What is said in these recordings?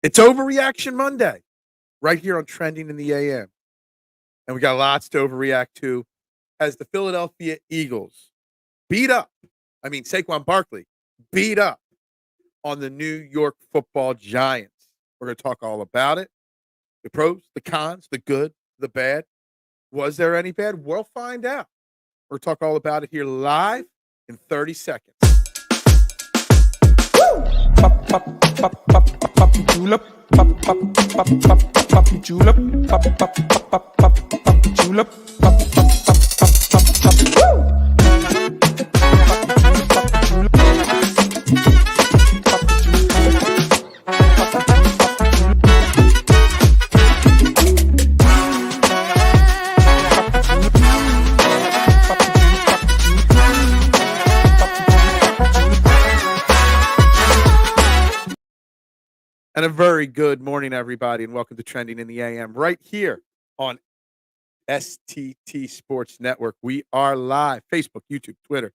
It's Overreaction Monday right here on Trending in the AM. And we got lots to overreact to as the Philadelphia Eagles Saquon Barkley beat up on the New York Football Giants. We're going to talk all about it. The pros, the cons, the good, the bad. Was there any bad? We'll find out. We're going to talk all about it here live in 30 seconds. Pop, pop, pop, pop, pop, pop, julep. Pop, pop, pop, pop, pop, pop, julep. Pop, pop, pop, pop, pop, pop, julep. Pop, pop, pop, pop, pop, pop, woo! And a very good morning, everybody, and welcome to Trending in the AM right here on STT Sports Network. We are live, Facebook, YouTube, Twitter.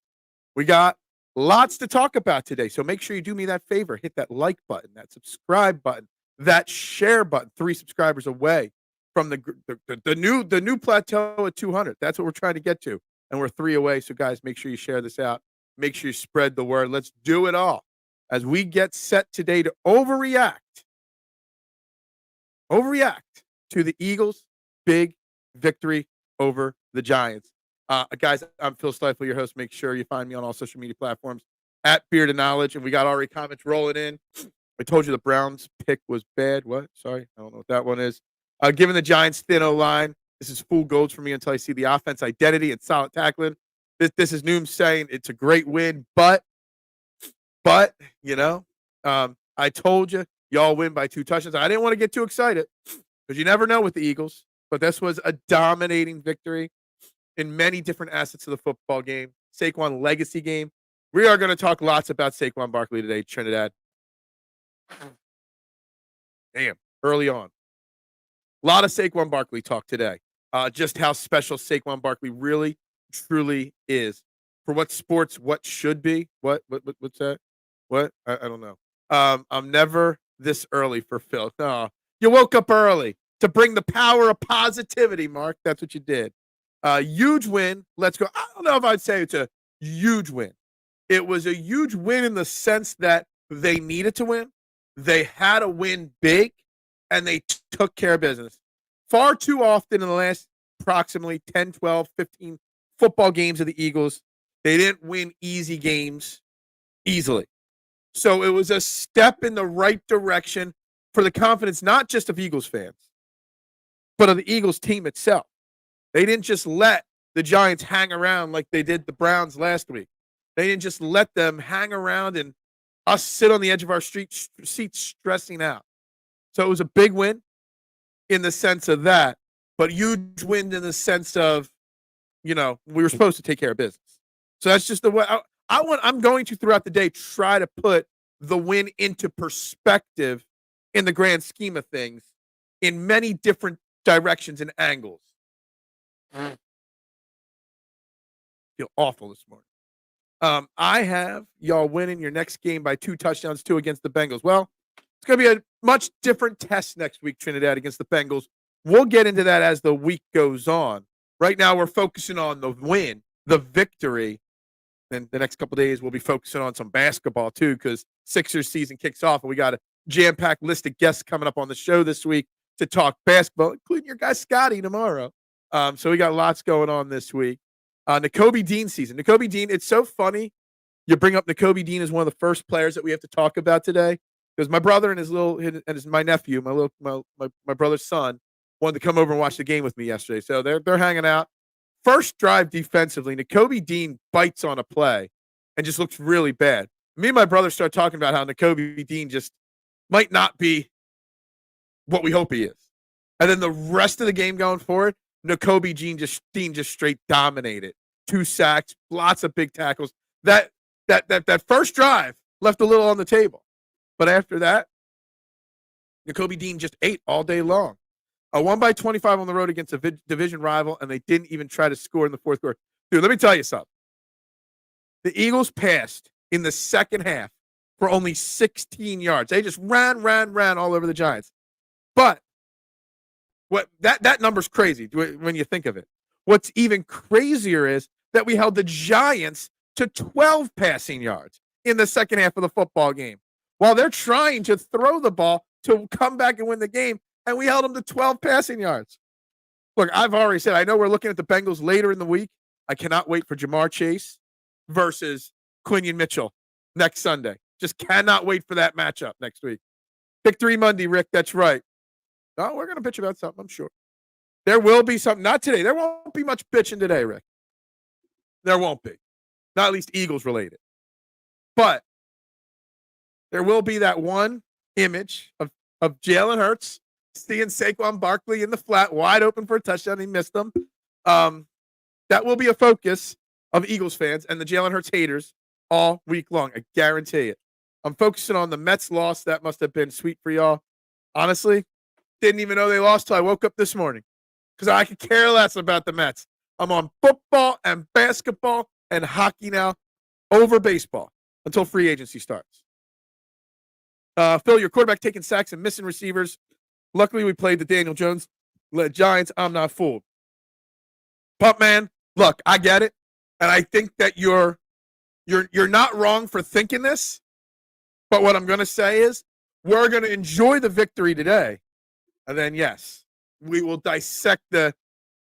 We got lots to talk about today, so make sure you do me that favor. Hit that like button, that subscribe button, that share button. 3 subscribers away from the new plateau at 200. That's what we're trying to get to, and we're 3 away. So, guys, make sure you share this out. Make sure you spread the word. Let's do it all as we get set today to overreact to the Eagles' big victory over the Giants. Guys, I'm Phil Stiefel, your host. Make sure you find me on all social media platforms at Beard of Knowledge. And we got already comments rolling in. I told you the Browns pick was bad. What? Sorry, I don't know what that one is. Given the Giants' thin O-line, this is full gold for me until I see the offense identity and solid tackling. This is Noom saying it's a great win, but I told you, y'all win by 2 touchdowns. I didn't want to get too excited because you never know with the Eagles, but this was a dominating victory in many different assets of the football game. Saquon legacy game. We are going to talk lots about Saquon Barkley today, Trinidad. Damn, early on. A lot of Saquon Barkley talk today. Just how special Saquon Barkley really, truly is. For what sports, what should be. What's that? What? I don't know. I'm never this early for Phil. No, you woke up early to bring the power of positivity, Mark. That's what you did. Huge win. Let's go. I don't know if I'd say it's a huge win. It was a huge win in the sense that they needed to win. They had to win big, and they took care of business. Far too often in the last approximately 10, 12, 15 football games of the Eagles, they didn't win easy games easily. So it was a step in the right direction for the confidence, not just of Eagles fans, but of the Eagles team itself. They didn't just let the Giants hang around like they did the Browns last week. They didn't just let them hang around and us sit on the edge of our seats stressing out. So it was a big win in the sense of that, but huge win in the sense of, we were supposed to take care of business. So that's just the way I'm going to, throughout the day, try to put the win into perspective in the grand scheme of things in many different directions and angles. I feel awful this morning. I have y'all winning your next game by 2 touchdowns, 2 against the Bengals. Well, it's going to be a much different test next week, Trinidad, against the Bengals. We'll get into that as the week goes on. Right now, we're focusing on the win, the victory. And the next couple of days, we'll be focusing on some basketball, too, because Sixers season kicks off, and we got a jam-packed list of guests coming up on the show this week to talk basketball, including your guy Scotty tomorrow. So we got lots going on this week. Nakobe Dean season. Nakobe Dean, it's so funny you bring up Nakobe Dean as one of the first players that we have to talk about today, because my brother and my nephew, my brother's son, wanted to come over and watch the game with me yesterday. So they're hanging out. First drive defensively, Nakobe Dean bites on a play and just looks really bad. Me and my brother start talking about how Nakobe Dean just might not be what we hope he is. And then the rest of the game going forward, Nakobe Dean just straight dominated. 2 sacks, lots of big tackles. That first drive left a little on the table. But after that, Nakobe Dean just ate all day long. Won by 25 on the road against a division rival, and they didn't even try to score in the fourth quarter. Dude, let me tell you something. The Eagles passed in the second half for only 16 yards. They just ran all over the Giants. But what that number's crazy when you think of it. What's even crazier is that we held the Giants to 12 passing yards in the second half of the football game, while they're trying to throw the ball to come back and win the game, and we held them to 12 passing yards. Look, I've already said, I know we're looking at the Bengals later in the week. I cannot wait for Jamar Chase versus Quinion Mitchell next Sunday. Just cannot wait for that matchup next week. Pick 3 Monday, Rick. That's right. No, we're going to bitch about something, I'm sure. There will be something. Not today. There won't be much bitching today, Rick. There won't be. Not at least Eagles related. But there will be that one image of Jalen Hurts seeing Saquon Barkley in the flat, wide open for a touchdown. He missed them. That will be a focus of Eagles fans and the Jalen Hurts haters all week long. I guarantee it. I'm focusing on the Mets loss. That must have been sweet for y'all. Honestly, didn't even know they lost till I woke up this morning because I could care less about the Mets. I'm on football and basketball and hockey now over baseball until free agency starts. Phil, your quarterback taking sacks and missing receivers. Luckily, we played the Daniel Jones-led Giants. I'm not fooled. Pup man, look, I get it. And I think that you're not wrong for thinking this. But what I'm going to say is we're going to enjoy the victory today. And then, yes, we will dissect the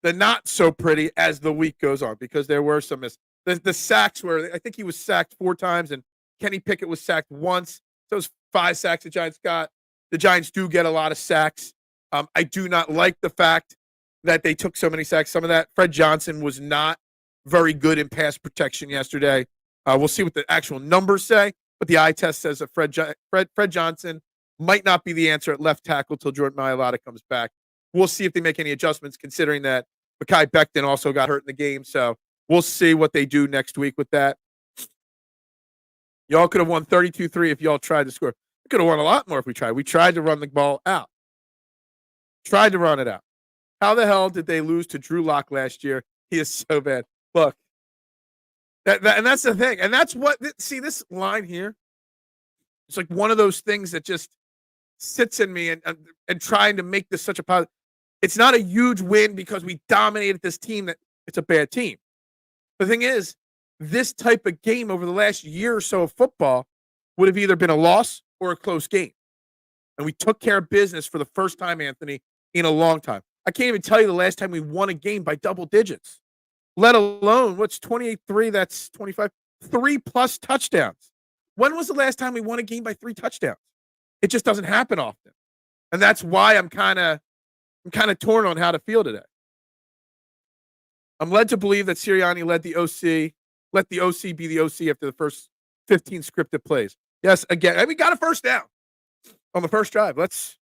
not so pretty as the week goes on because there were some the sacks where I think he was sacked 4 times and Kenny Pickett was sacked once. So it was 5 sacks the Giants got. The Giants do get a lot of sacks. I do not like the fact that they took so many sacks. Some of that, Fred Johnson was not very good in pass protection yesterday. We'll see what the actual numbers say, but the eye test says that Fred Johnson might not be the answer at left tackle till Jordan Mailata comes back. We'll see if they make any adjustments, considering that Mekhi Becton also got hurt in the game. So we'll see what they do next week with that. Y'all could have won 32-3 if y'all tried to score. We could have won a lot more if we tried. We tried to run the ball out. Tried to run it out. How the hell did they lose to Drew Lock last year? He is so bad. Look, and that's the thing. And that's what, see, this line here, it's like one of those things that just sits in me and trying to make this such a positive. It's not a huge win because we dominated this team that it's a bad team. The thing is, this type of game over the last year or so of football would have either been a loss or a close game. And we took care of business for the first time, Anthony, in a long time. I can't even tell you the last time we won a game by double digits, let alone what's 28-3, that's 25, 3+ touchdowns. When was the last time we won a game by 3 touchdowns? It just doesn't happen often. And that's why I'm kind of torn on how to feel today. I'm led to believe that Sirianni let the OC be the OC after the first 15 scripted plays. Yes, again, we got a first down on the first drive. Let's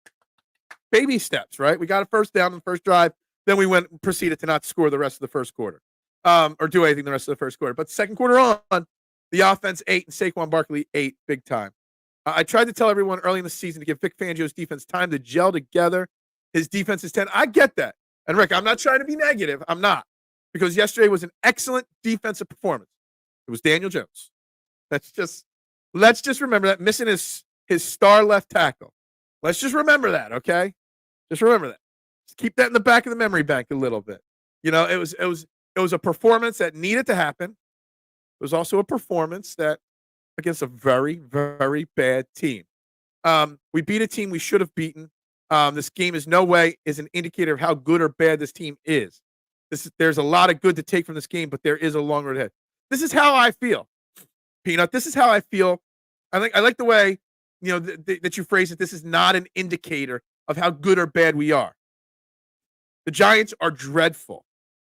baby steps, right? We got a first down on the first drive. Then we proceeded to not score the rest of the first quarter or do anything the rest of the first quarter. But second quarter on, the offense ate and Saquon Barkley ate big time. I tried to tell everyone early in the season to give Vic Fangio's defense time to gel together. His defense is 10. I get that. And Rick, I'm not trying to be negative. I'm not. Because yesterday was an excellent defensive performance. It was Daniel Jones. Let's just remember that, missing his star left tackle. Let's just remember that, okay? Just remember that. Just keep that in the back of the memory bank a little bit. You know, it was a performance that needed to happen. It was also a performance that against a very, very bad team. We beat a team we should have beaten. This game is no way is an indicator of how good or bad this team is. There's a lot of good to take from this game, but there is a long road ahead. This is how I feel, Peanut. This is how I feel. I like the way that you phrase it. This is not an indicator of how good or bad we are. The Giants are dreadful.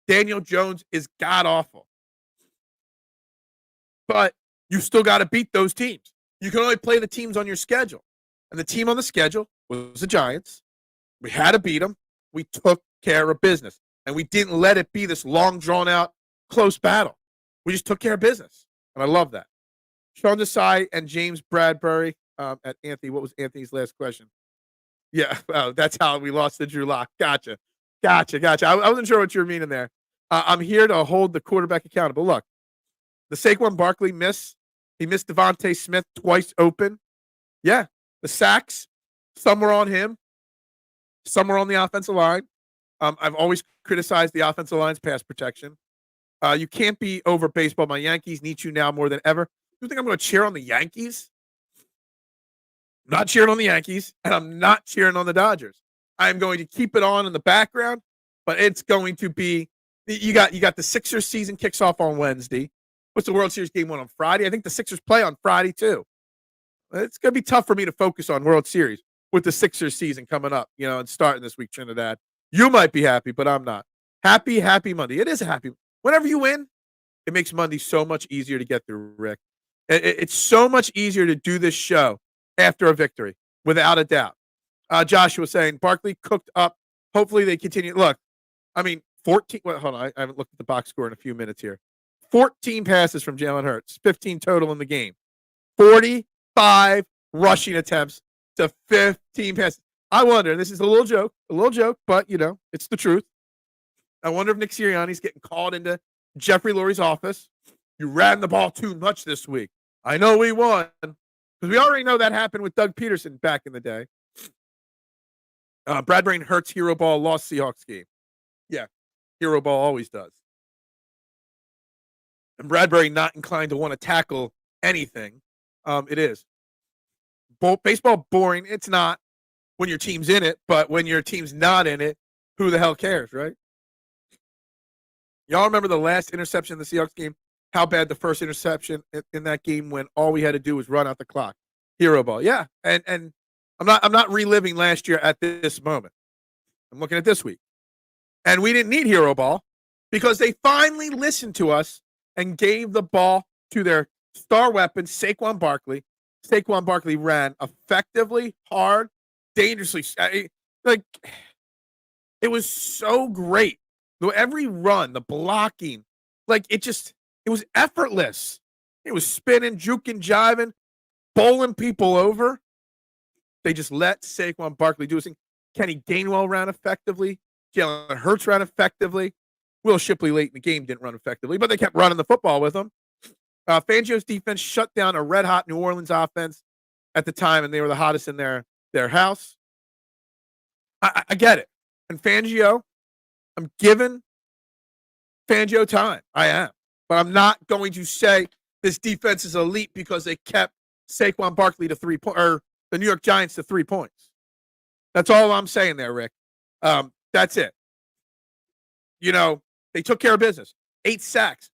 Daniel Jones is god awful. But you still got to beat those teams. You can only play the teams on your schedule. And the team on the schedule was the Giants. We had to beat them. We took care of business. And we didn't let it be this long, drawn-out, close battle. We just took care of business. And I love that. Sean Desai and James Bradbury at Anthony. What was Anthony's last question? Yeah, well, that's how we lost to Drew Lock. Gotcha. I wasn't sure what you were meaning there. I'm here to hold the quarterback accountable. Look, the Saquon Barkley miss He missed Devontae Smith twice open. Yeah, the sacks, some were on him, some were on the offensive line. I've always criticized the offensive line's pass protection. You can't be over baseball. My Yankees need you now more than ever. You think I'm going to cheer on the Yankees? I'm not cheering on the Yankees, and I'm not cheering on the Dodgers. I'm going to keep it on in the background, but it's going to be you got the Sixers season kicks off on Wednesday. What's the World Series game one on Friday? I think the Sixers play on Friday too. It's going to be tough for me to focus on World Series with the Sixers season coming up, and starting this week, Trinidad. You might be happy, but I'm not. Happy Monday. It is a happy. Whenever you win, it makes Monday so much easier to get through, Rick. It's so much easier to do this show after a victory, without a doubt. Joshua saying, Barkley cooked up. Hopefully they continue. Look, 14. Well, hold on. I haven't looked at the box score in a few minutes here. 14 passes from Jalen Hurts, 15 total in the game. 45 rushing attempts to 15 passes. I wonder, and this is a little joke, but, it's the truth. I wonder if Nick Sirianni's getting called into Jeffrey Lurie's office. You ran the ball too much this week. I know we won, because we already know that happened with Doug Peterson back in the day. Bradbury and Hurts hero ball lost Seahawks game. Yeah, hero ball always does. And Bradbury not inclined to want to tackle anything. It is. Baseball boring. It's not when your team's in it, but when your team's not in it, who the hell cares, right? Y'all remember the last interception in the Seahawks game? How bad the first interception in that game when all we had to do was run out the clock. Hero ball. Yeah. And I'm not reliving last year at this moment. I'm looking at this week. And we didn't need hero ball because they finally listened to us and gave the ball to their star weapon, Saquon Barkley. Saquon Barkley ran effectively, hard, dangerously. It was so great. Every run, the blocking, it was effortless. It was spinning, juking, jiving, bowling people over. They just let Saquon Barkley do his thing. Kenny Gainwell ran effectively. Jalen Hurts ran effectively. Will Shipley late in the game didn't run effectively, but they kept running the football with him. Fangio's defense shut down a red-hot New Orleans offense at the time, and they were the hottest in their house. I get it. And Fangio, I'm giving Fangio time. I am. But I'm not going to say this defense is elite because they kept Saquon Barkley to 3 points, or the New York Giants to 3 points. That's all I'm saying there, Rick. That's it. They took care of business. 8 sacks.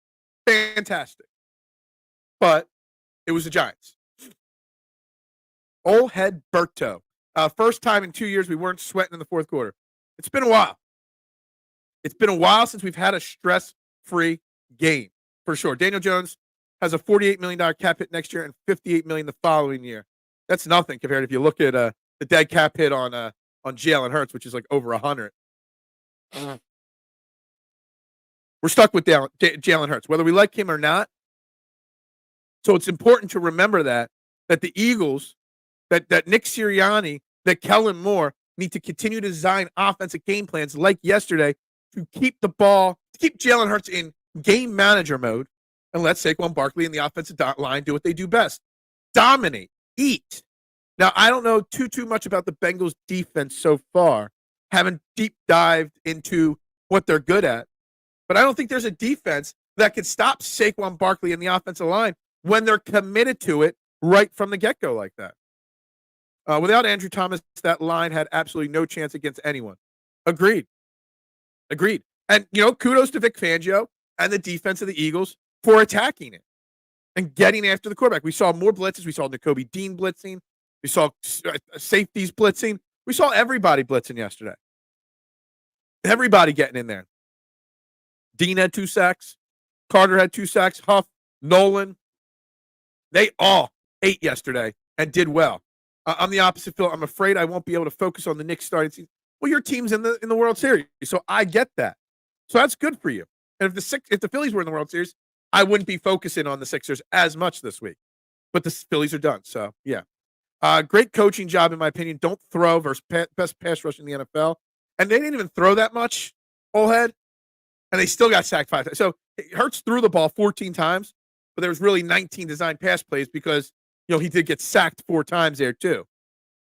Fantastic. But it was the Giants. Old head Berto. First time in 2 years we weren't sweating in the fourth quarter. It's been a while. It's been a while since we've had a stress-free game, for sure. Daniel Jones has a $48 million cap hit next year and $58 million the following year. That's nothing compared if you look at the dead cap hit on Jalen Hurts, which is like over 100. We're stuck with Jalen Hurts, whether we like him or not. So it's important to remember that the Eagles, that Nick Sirianni, that Kellen Moore need to continue to design offensive game plans like yesterday to keep Jalen Hurts in game manager mode and let Saquon Barkley and the offensive line do what they do best. Dominate. Eat. Now, I don't know too much about the Bengals defense so far. Haven't deep dived into what they're good at. But I don't think there's a defense that can stop Saquon Barkley and the offensive line when they're committed to it right from the get-go like that. Without Andrew Thomas, that line had absolutely no chance against anyone. Agreed. And, kudos to Vic Fangio and the defense of the Eagles for attacking it and getting after the quarterback. We saw more blitzes. We saw Nakobe Dean blitzing. We saw safeties blitzing. We saw everybody blitzing yesterday. Everybody getting in there. Dean had 2 sacks. Carter had 2 sacks. Huff, Nolan. They all ate yesterday and did well. I'm the opposite, Phil. I'm afraid I won't be able to focus on the Knicks starting season. Well, your team's in the World Series, so I get that. So that's good for you. And if the Phillies were in the World Series, I wouldn't be focusing on the Sixers as much this week. But the Phillies are done, so yeah. Great coaching job, in my opinion. Don't throw versus best pass rush in the NFL. And they didn't even throw that much, old head, and they still got sacked 5 times. So Hurts threw the ball 14 times, but there was really 19 designed pass plays because he did get sacked 4 times there too.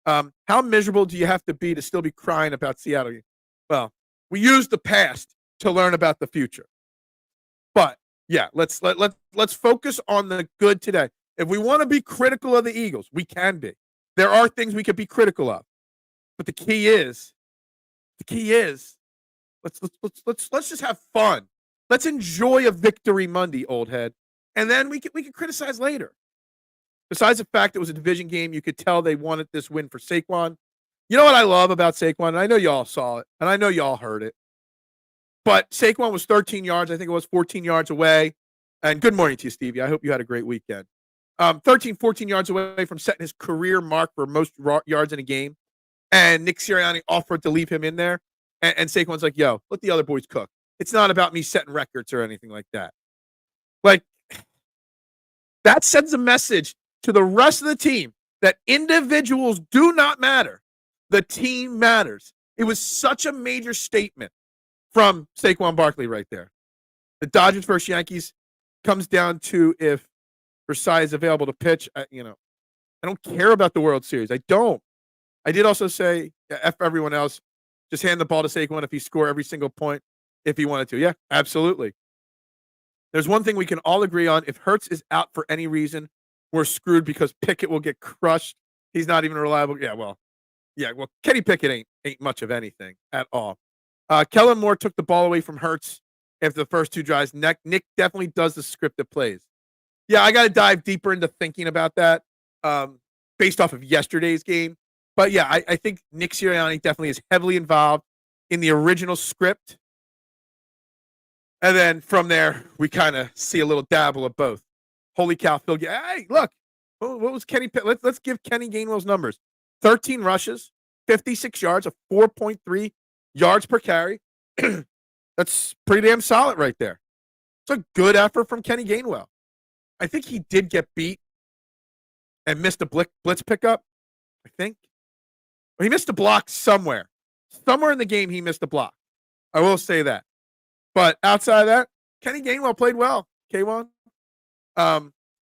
How miserable do you have to be still be crying about Seattle? Well, we use the past to learn about the future. But yeah, let's focus on the good today. If we want to be critical of the Eagles, we can be. There are things we could be critical of, but the key is let's just have fun. Let's enjoy a victory Monday, old head, and then we can criticize later. Besides the fact it was a division game, you could tell they wanted this win for Saquon. You know what I love about Saquon? And I know y'all saw it, and I know y'all heard it. But Saquon was 13 yards. I think it was 14 yards away. And good morning to you, Stevie. I hope you had a great weekend. 13, 14 yards away from setting his career mark for most yards in a game. And Nick Sirianni offered to leave him in there. And Saquon's like, yo, let the other boys cook. It's not about me setting records or anything like that. Like, that sends a message to the rest of the team that individuals do not matter. The team matters. It was such a major statement from Saquon Barkley right there. The Dodgers versus Yankees comes down to if Versailles is available to pitch. I don't care about the World Series. I don't. I did also say, F everyone else. Just hand the ball to Saquon if he score every single point if he wanted to. Yeah, absolutely. There's one thing we can all agree on. If Hurts is out for any reason, we're screwed because Pickett will get crushed. He's not even reliable. Well, Kenny Pickett ain't much of anything at all. Kellen Moore took the ball away from Hurts after the first 2 drives. Nick definitely does the scripted plays. Yeah, I got to dive deeper into thinking about that based off of yesterday's game. But yeah, I think Nick Sirianni definitely is heavily involved in the original script. And then from there, we kind of see a little dabble of both. Holy cow, Phil. Hey, look. What was Kenny? Let's give Kenny Gainwell's numbers. 13 rushes, 56 yards, a 4.3 yards per carry. That's pretty damn solid right there. It's a good effort from Kenny Gainwell. I think he did get beat and missed a blitz pickup, I think. He missed a block somewhere. Somewhere in the game, he missed a block. I will say that. But outside of that, Kenny Gainwell played well, K1.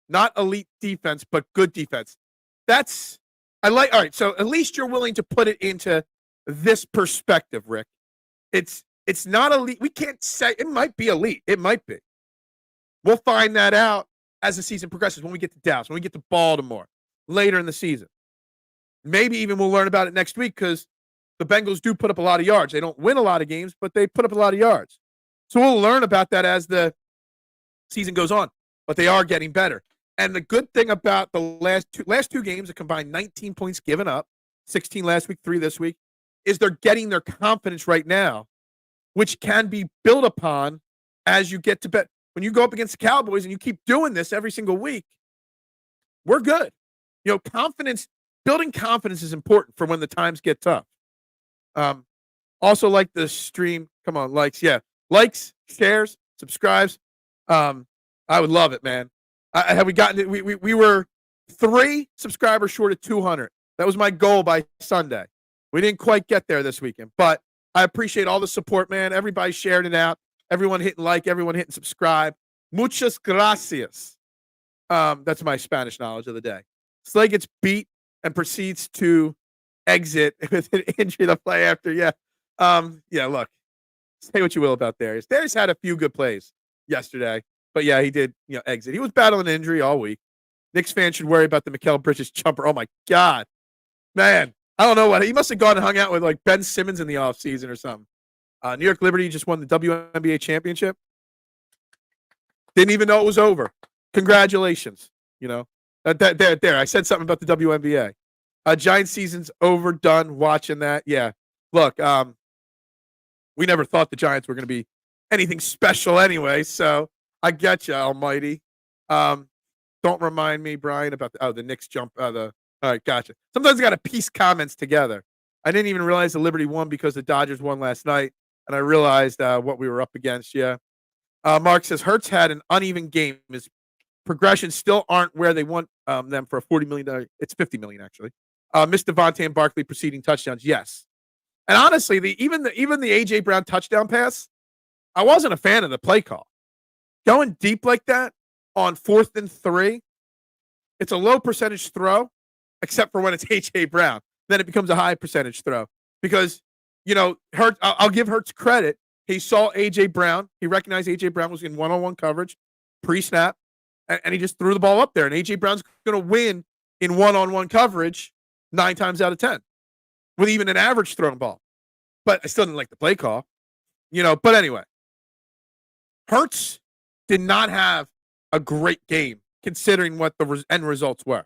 Not elite defense, but good defense. All right, so at least you're willing to put it into this perspective, Rick. It's not elite. We can't say it might be elite. It might be. We'll find that out as the season progresses when we get to Dallas, when we get to Baltimore later in the season. Maybe even we'll learn about it next week because the Bengals do put up a lot of yards. They don't win a lot of games, but they put up a lot of yards. So we'll learn about that as the season goes on. But they are getting better. And the good thing about the last two games, a combined 19 points given up, 16 last week, 3 this week, is they're getting their confidence right now, which can be built upon as you get to bed. When you go up against the Cowboys and you keep doing this every single week, we're good. Building confidence is important for when the times get tough. Also like the stream. Come on, likes. Yeah. Likes, shares, subscribes. I would love it, man. Have we gotten it? We were 3 subscribers short of 200. That was my goal by Sunday. We didn't quite get there this weekend, but I appreciate all the support, man. Everybody sharing it out. Everyone hitting like, everyone hitting subscribe. Muchas gracias. That's my Spanish knowledge of the day. Slay gets beat and proceeds to exit with an injury to play after. Yeah. Look, say what you will about Darius. Darius had a few good plays yesterday, but yeah, he did, exit. He was battling an injury all week. Knicks fans should worry about the Mikal Bridges jumper. Oh my God, man. I don't know what he must have gone and hung out with like Ben Simmons in the offseason or something. New York Liberty just won the WNBA championship. Didn't even know it was over. Congratulations. There. I said something about the WNBA. Giants season's overdone. Watching that. Yeah. Look, we never thought the Giants were going to be anything special anyway. So I get you, Almighty. Don't remind me, Brian, about the Knicks jump. All right, gotcha. Sometimes I got to piece comments together. I didn't even realize the Liberty won because the Dodgers won last night, and I realized what we were up against. Yeah. Mark says Hurts had an uneven game. His progressions still aren't where they want them for a $40 million. It's $50 million actually. Missed Devontae and Barkley preceding touchdowns. Yes, and honestly, even the AJ Brown touchdown pass, I wasn't a fan of the play call. Going deep like that, on 4th and 3, it's a low percentage throw, except for when it's A.J. Brown. Then it becomes a high percentage throw because, Hurts, I'll give Hurts credit. He saw A.J. Brown. He recognized A.J. Brown was in one-on-one coverage pre-snap, and he just threw the ball up there. And A.J. Brown's going to win in one-on-one coverage 9 times out of 10 with even an average thrown ball. But I still didn't like the play call. But anyway, Hurts did not have a great game considering what the end results were.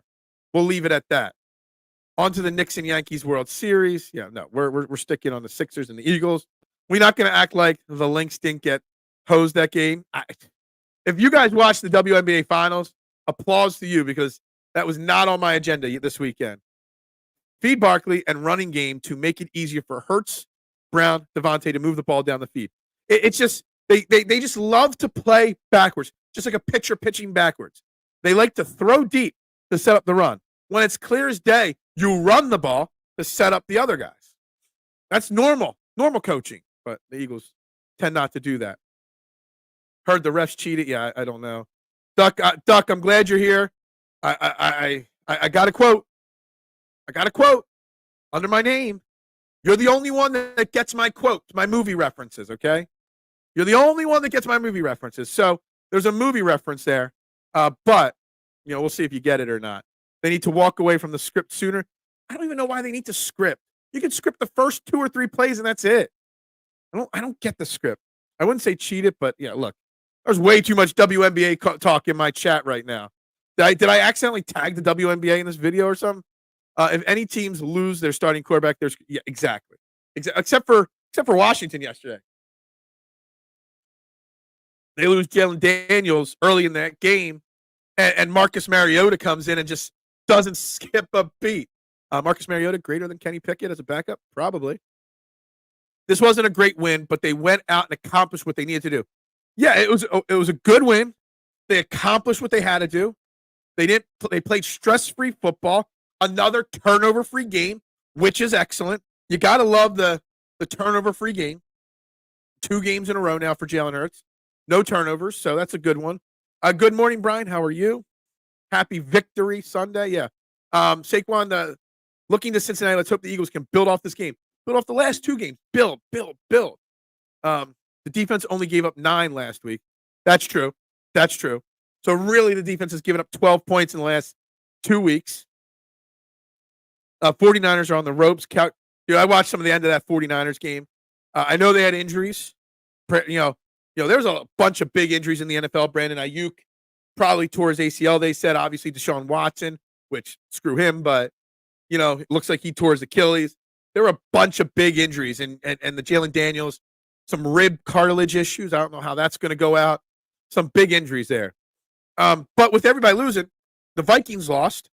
We'll leave it at that. On to the Knicks and Yankees World Series. Yeah, no, we're sticking on the Sixers and the Eagles. We're not going to act like the Lynx didn't get hosed that game. If you guys watched the WNBA Finals, applause to you because that was not on my agenda this weekend. Feed Barkley and running game to make it easier for Hurts, Brown, Devontae to move the ball down the field. It's just they just love to play backwards, just like a pitcher pitching backwards. They like to throw deep to set up the run. When it's clear as day, you run the ball to set up the other guys. That's normal coaching, but the Eagles tend not to do that. Heard the refs cheated. Yeah, I don't know. Duck, I'm glad you're here. I got a quote. I got a quote under my name. You're the only one that gets my quotes, my movie references, okay? You're the only one that gets my movie references. So there's a movie reference there, but we'll see if you get it or not. They need to walk away from the script sooner. I don't even know why they need to script. You can script the first 2 or 3 plays and that's it. I don't get the script. I wouldn't say cheat it, but yeah, look, there's way too much WNBA talk in my chat right now. Did I accidentally tag the WNBA in this video or something? If any teams lose their starting quarterback, exactly. Except for Washington yesterday. They lose Jalen Daniels early in that game, and Marcus Mariota comes in and just doesn't skip a beat. Marcus Mariota greater than Kenny Pickett as a backup? Probably. This wasn't a great win, but they went out and accomplished what they needed to do. Yeah, it was a good win. They accomplished what they had to do. They played stress-free football. Another turnover-free game, which is excellent. You got to love the turnover-free game. 2 games in a row now for Jalen Hurts. No turnovers, so that's a good one. Good morning, Brian. How are you? Happy Victory Sunday. Yeah. Saquon, looking to Cincinnati. Let's hope the Eagles can build off this game. Build off the last 2 games. Build. The defense only gave up 9 last week. That's true. So really the defense has given up 12 points in the last 2 weeks. 49ers are on the ropes. I watched some of the end of that 49ers game. I know they had injuries. There was a bunch of big injuries in the NFL. Brandon Ayuk probably tore his ACL, they said. Obviously, Deshaun Watson, which screw him, but, it looks like he tore his Achilles. There were a bunch of big injuries, and the Jalen Daniels, some rib cartilage issues. I don't know how that's going to go out. Some big injuries there. But with everybody losing, the Vikings lost.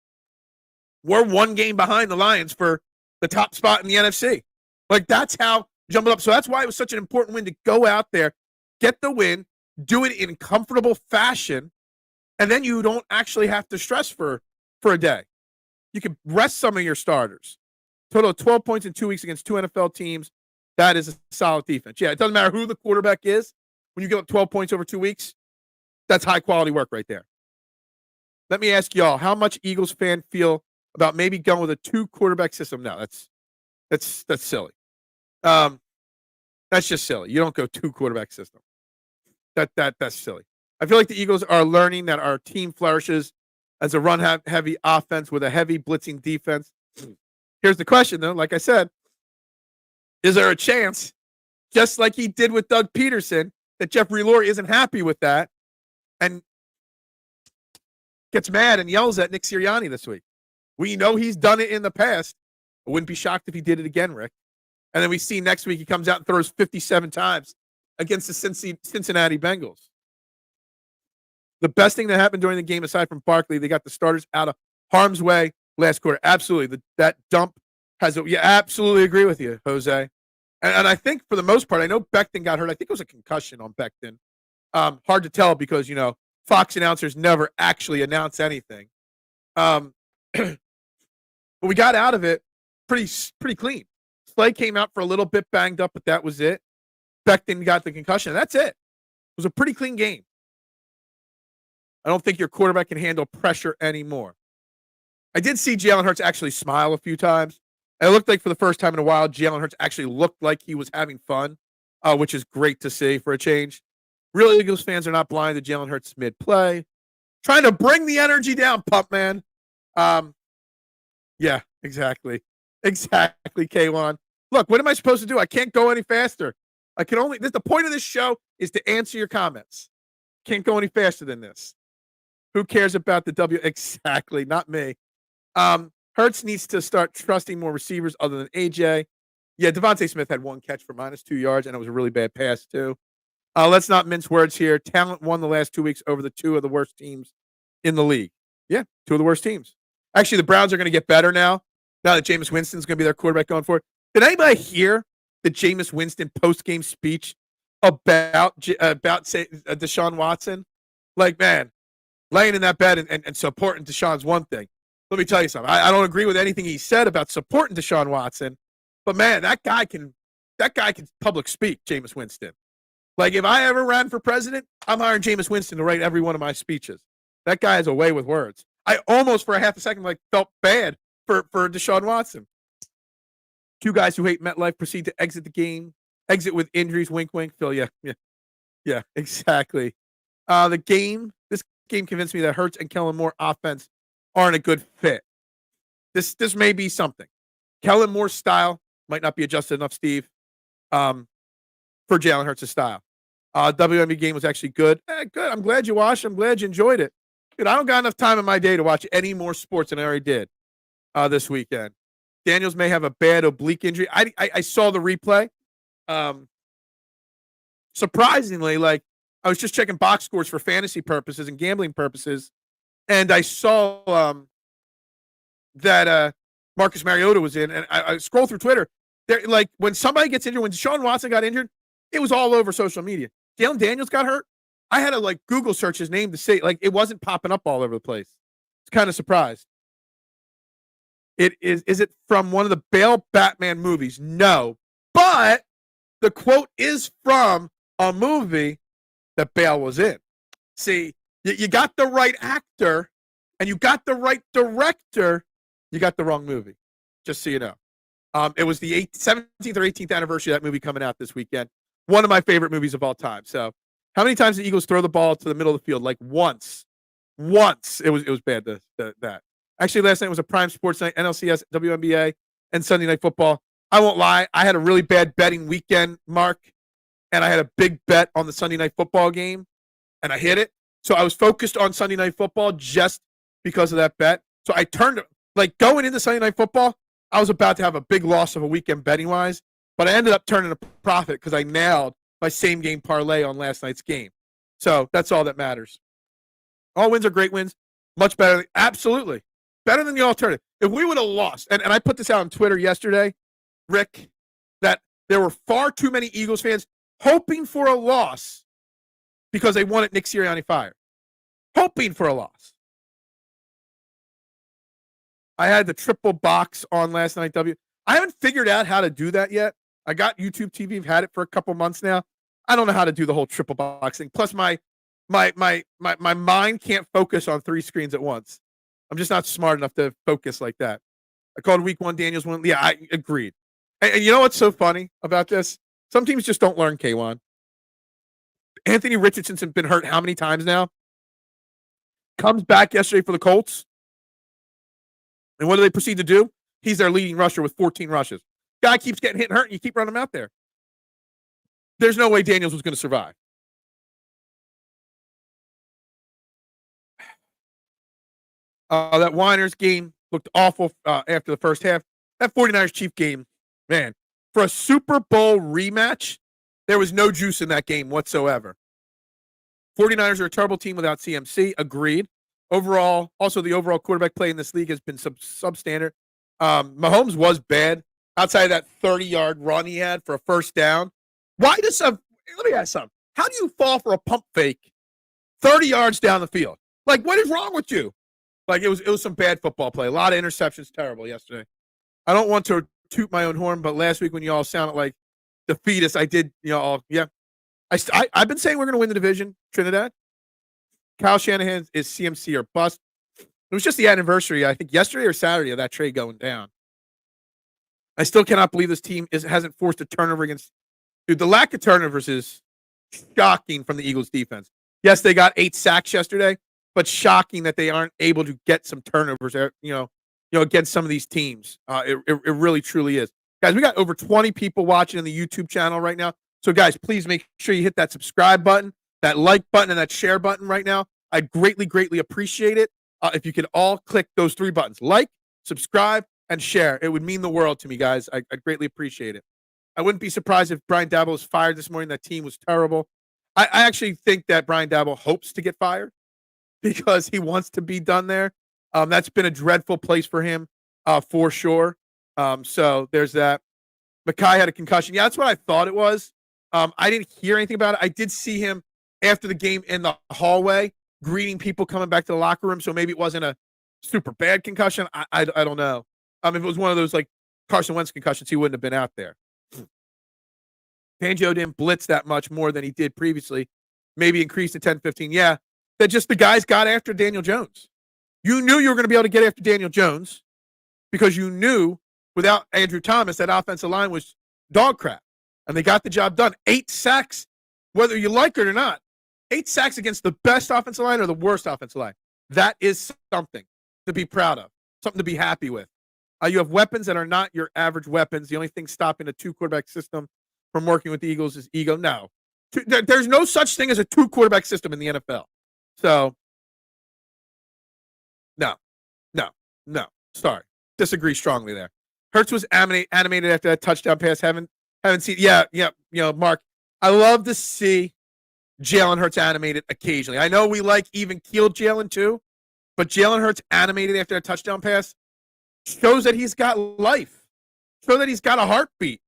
We're 1 game behind the Lions for the top spot in the NFC. Like, that's how jump it up. So that's why it was such an important win to go out there, get the win, do it in comfortable fashion, and then you don't actually have to stress for a day. You can rest some of your starters. Total of 12 points in 2 weeks against 2 NFL teams. That is a solid defense. Yeah, it doesn't matter who the quarterback is. When you give up 12 points over 2 weeks, that's high-quality work right there. Let me ask y'all, how much Eagles fan feel about maybe going with a 2-quarterback system? No, that's silly. That's just silly. You don't go 2-quarterback system. That's silly. I feel like the Eagles are learning that our team flourishes as a run-heavy offense with a heavy blitzing defense. Here's the question, though. Like I said, is there a chance, just like he did with Doug Peterson, that Jeffrey Lurie isn't happy with that and gets mad and yells at Nick Sirianni this week? We know he's done it in the past. I wouldn't be shocked if he did it again, Rick. And then we see next week he comes out and throws 57 times against the Cincinnati Bengals. The best thing that happened during the game, aside from Barkley, they got the starters out of harm's way last quarter. Absolutely. That dump absolutely agree with you, Jose. And I think for the most part, I know Becton got hurt. I think it was a concussion on Becton. Hard to tell because, Fox announcers never actually announce anything. But we got out of it pretty clean. Slay came out for a little bit banged up, but that was it. Becton got the concussion. That's it. It was a pretty clean game. I don't think your quarterback can handle pressure anymore. I did see Jalen Hurts actually smile a few times. It looked like for the first time in a while, Jalen Hurts actually looked like he was having fun, which is great to see for a change. Real Eagles fans are not blind to Jalen Hurts mid-play. Trying to bring the energy down, pup man. Yeah, exactly. Exactly, K1. Look, what am I supposed to do? I can't go any faster. I can only, the point of this show is to answer your comments. Can't go any faster than this. Who cares about the W? Exactly, not me. Hurts needs to start trusting more receivers other than AJ. Yeah, Devontae Smith had one catch for -2 yards, and it was a really bad pass, too. Let's not mince words here. Talent won the last 2 weeks over the two of the worst teams in the league. Yeah, two of the worst teams. Actually, the Browns are going to get better now that Jameis Winston's going to be their quarterback going forward. Did anybody hear the Jameis Winston post-game speech about Deshaun Watson? Like, man, laying in that bed and supporting Deshaun's one thing. Let me tell you something. I don't agree with anything he said about supporting Deshaun Watson, but man, that guy can public speak, Jameis Winston. Like, if I ever ran for president, I'm hiring Jameis Winston to write every one of my speeches. That guy has a way with words. I almost, for a half a second, felt bad for Deshaun Watson. Two guys who hate MetLife proceed to exit the game. Exit with injuries. Wink, wink. Phil, yeah, exactly. This game convinced me that Hurts and Kellen Moore offense aren't a good fit. This may be something. Kellen Moore's style might not be adjusted enough, Steve, for Jalen Hurts' style. WNBA game was actually good. Good. I'm glad you watched. I'm glad you enjoyed it. Dude, I don't got enough time in my day to watch any more sports than I already did this weekend. Daniels may have a bad oblique injury. I saw the replay. Surprisingly, I was just checking box scores for fantasy purposes and gambling purposes, and I saw that Marcus Mariota was in, and I scroll through Twitter. When somebody gets injured, when Deshaun Watson got injured, it was all over social media. Jalen Daniels got hurt. I had to Google search his name to see, it wasn't popping up all over the place. It's kind of surprised. Is it from one of the Bale Batman movies? No, but the quote is from a movie that Bale was in. See, you got the right actor and you got the right director. You got the wrong movie, just so you know. It was the 17th or 18th anniversary of that movie coming out this weekend. One of my favorite movies of all time. So, how many times did the Eagles throw the ball to the middle of the field? Once. It was bad. That actually last night was a prime sports night. NLCS, WNBA, and Sunday Night Football. I won't lie. I had a really bad betting weekend, Mark, and I had a big bet on the Sunday Night Football game, and I hit it. So I was focused on Sunday Night Football just because of that bet. So I turned going into Sunday Night Football, I was about to have a big loss of a weekend betting wise, but I ended up turning a profit because I nailed my same game parlay on last night's game. So that's all that matters. All wins are great wins. Much better. Absolutely. Better than the alternative. If we would have lost, and I put this out on Twitter yesterday, Rick, that there were far too many Eagles fans hoping for a loss because they wanted Nick Sirianni fired. Hoping for a loss. I had the triple box on last night, I haven't figured out how to do that yet. I got YouTube TV. I've had it for a couple months now. I don't know how to do the whole triple box thing. Plus, my mind can't focus on 3 screens at once. I'm just not smart enough to focus like that. I called week 1 Daniels win. Yeah, I agreed. And you know what's so funny about this? Some teams just don't learn, K1. Anthony Richardson's been hurt how many times now? Comes back yesterday for the Colts. And what do they proceed to do? He's their leading rusher with 14 rushes. Guy keeps getting hit and hurt, and you keep running him out there. There's no way Daniels was going to survive. That Winers game looked awful after the first half. That 49ers Chief game, man, for a Super Bowl rematch, there was no juice in that game whatsoever. 49ers are a terrible team without CMC. Agreed. Overall, also the overall quarterback play in this league has been substandard. Mahomes was bad outside of that 30-yard run he had for a first down. Why does let me ask something. How do you fall for a pump fake 30 yards down the field? What is wrong with you? It was some bad football play. A lot of interceptions, terrible yesterday. I don't want to toot my own horn, but last week when you all sounded like defeatists, I did, I've been saying we're going to win the division, Trinidad. Kyle Shanahan is CMC or bust. It was just the anniversary, I think, yesterday or Saturday of that trade going down. I still cannot believe this team hasn't forced a turnover against. Dude, the lack of turnovers is shocking from the Eagles defense. Yes, they got 8 sacks yesterday, but shocking that they aren't able to get some turnovers, against some of these teams. It really truly is. Guys, we got over 20 people watching in the YouTube channel right now. So, guys, please make sure you hit that subscribe button, that like button, and that share button right now. I'd greatly, greatly appreciate it if you could all click those 3 buttons: like, subscribe, and share. It would mean the world to me, guys. I'd greatly appreciate it. I wouldn't be surprised if Brian Daboll was fired this morning. That team was terrible. I actually think that Brian Daboll hopes to get fired because he wants to be done there. That's been a dreadful place for him, for sure. So there's that. Mekhi had a concussion. Yeah, that's what I thought it was. I didn't hear anything about it. I did see him after the game in the hallway greeting people coming back to the locker room. So maybe it wasn't a super bad concussion. I don't know. If it was one of those like Carson Wentz concussions, he wouldn't have been out there. Fangio didn't blitz that much more than he did previously. Maybe increased to 10-15. Yeah, that just the guys got after Daniel Jones. You knew you were going to be able to get after Daniel Jones because you knew without Andrew Thomas, that offensive line was dog crap. And they got the job done. 8 sacks, whether you like it or not. 8 sacks against the best offensive line or the worst offensive line. That is something to be proud of, something to be happy with. You have weapons that are not your average weapons. The only thing stopping a 2-quarterback system from working with the Eagles is ego. No. There's no such thing as a 2-quarterback system in the NFL. So, no. Sorry. Disagree strongly there. Hurts was animated after that touchdown pass. Haven't seen. Yeah. Mark, I love to see Jalen Hurts animated occasionally. I know we like even keeled Jalen too, but Jalen Hurts animated after a touchdown pass shows that he's got life, shows that he's got a heartbeat.